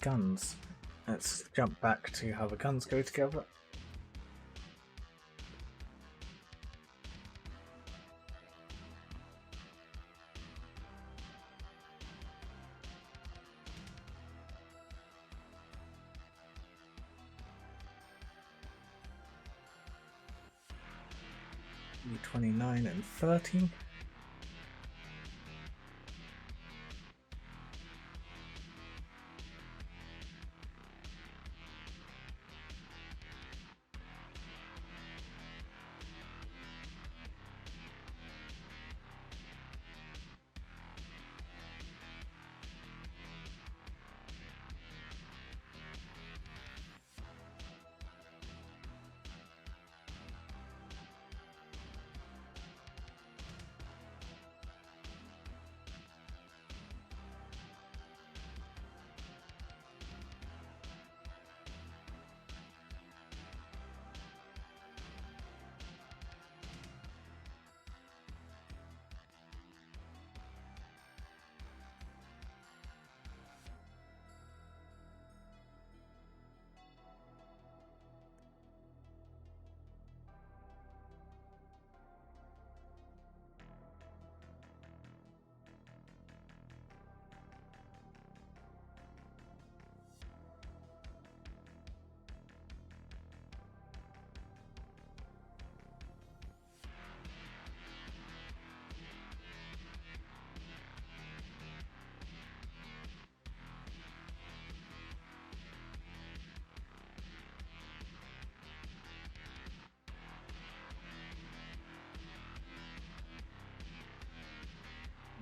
Guns. Let's jump back to how the guns go together. E29 and 30.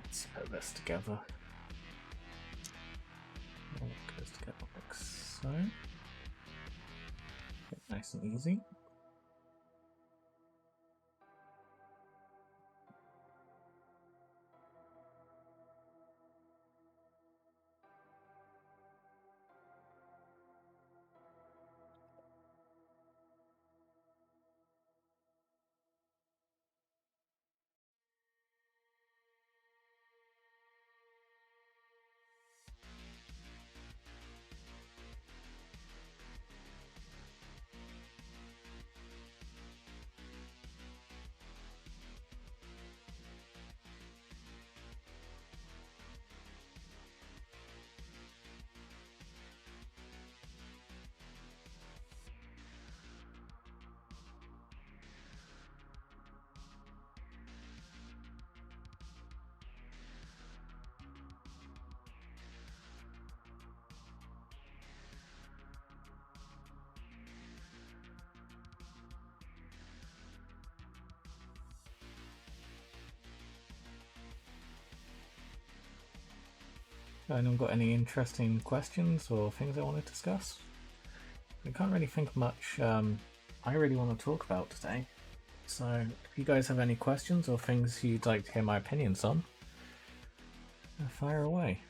Let's put this together. All goes together like so. Nice and easy. Anyone got any interesting questions or things I want to discuss? I can't really think of much I really want to talk about today. So if you guys have any questions or things you'd like to hear my opinions on, fire away.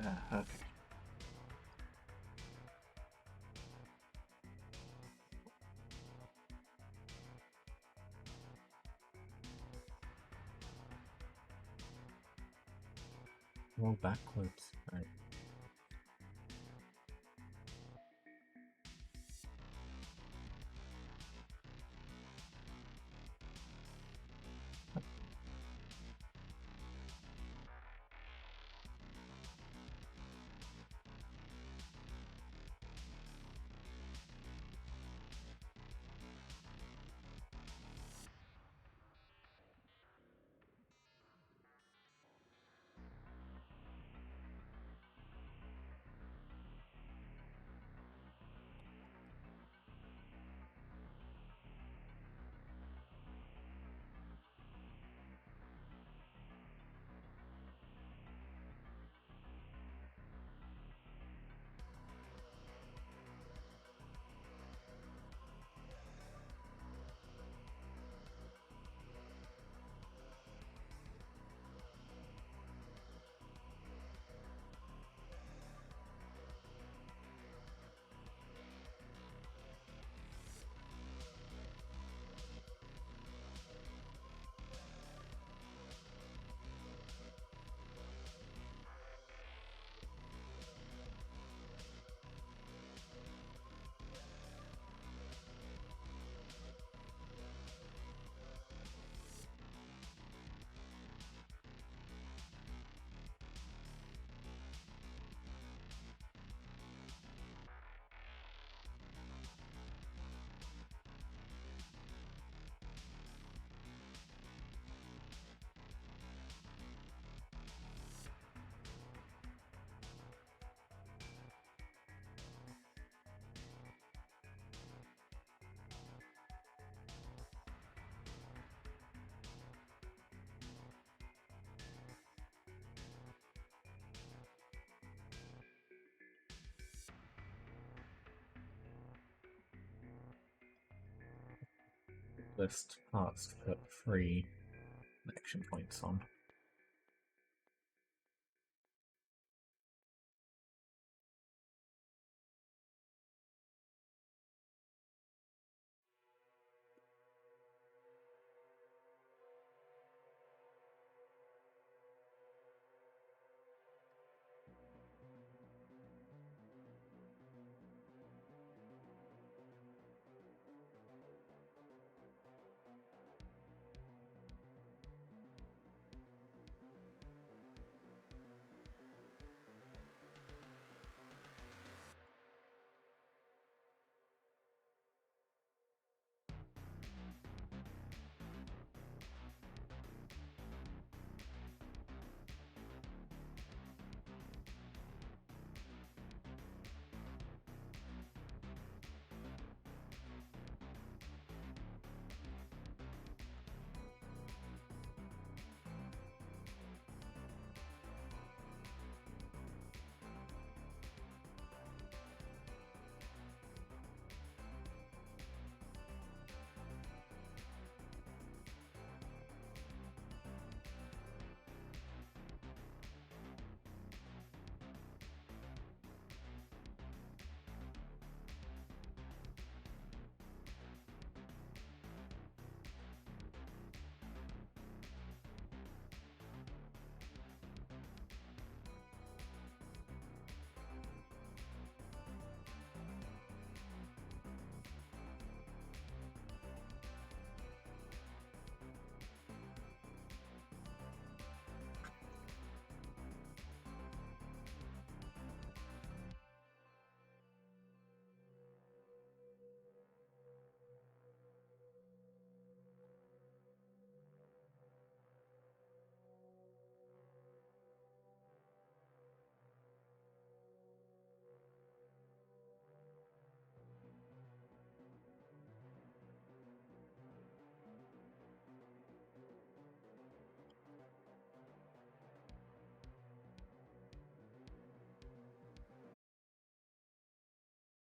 there. Okay. Roll backwards. Right. List parts to put 3 action points on.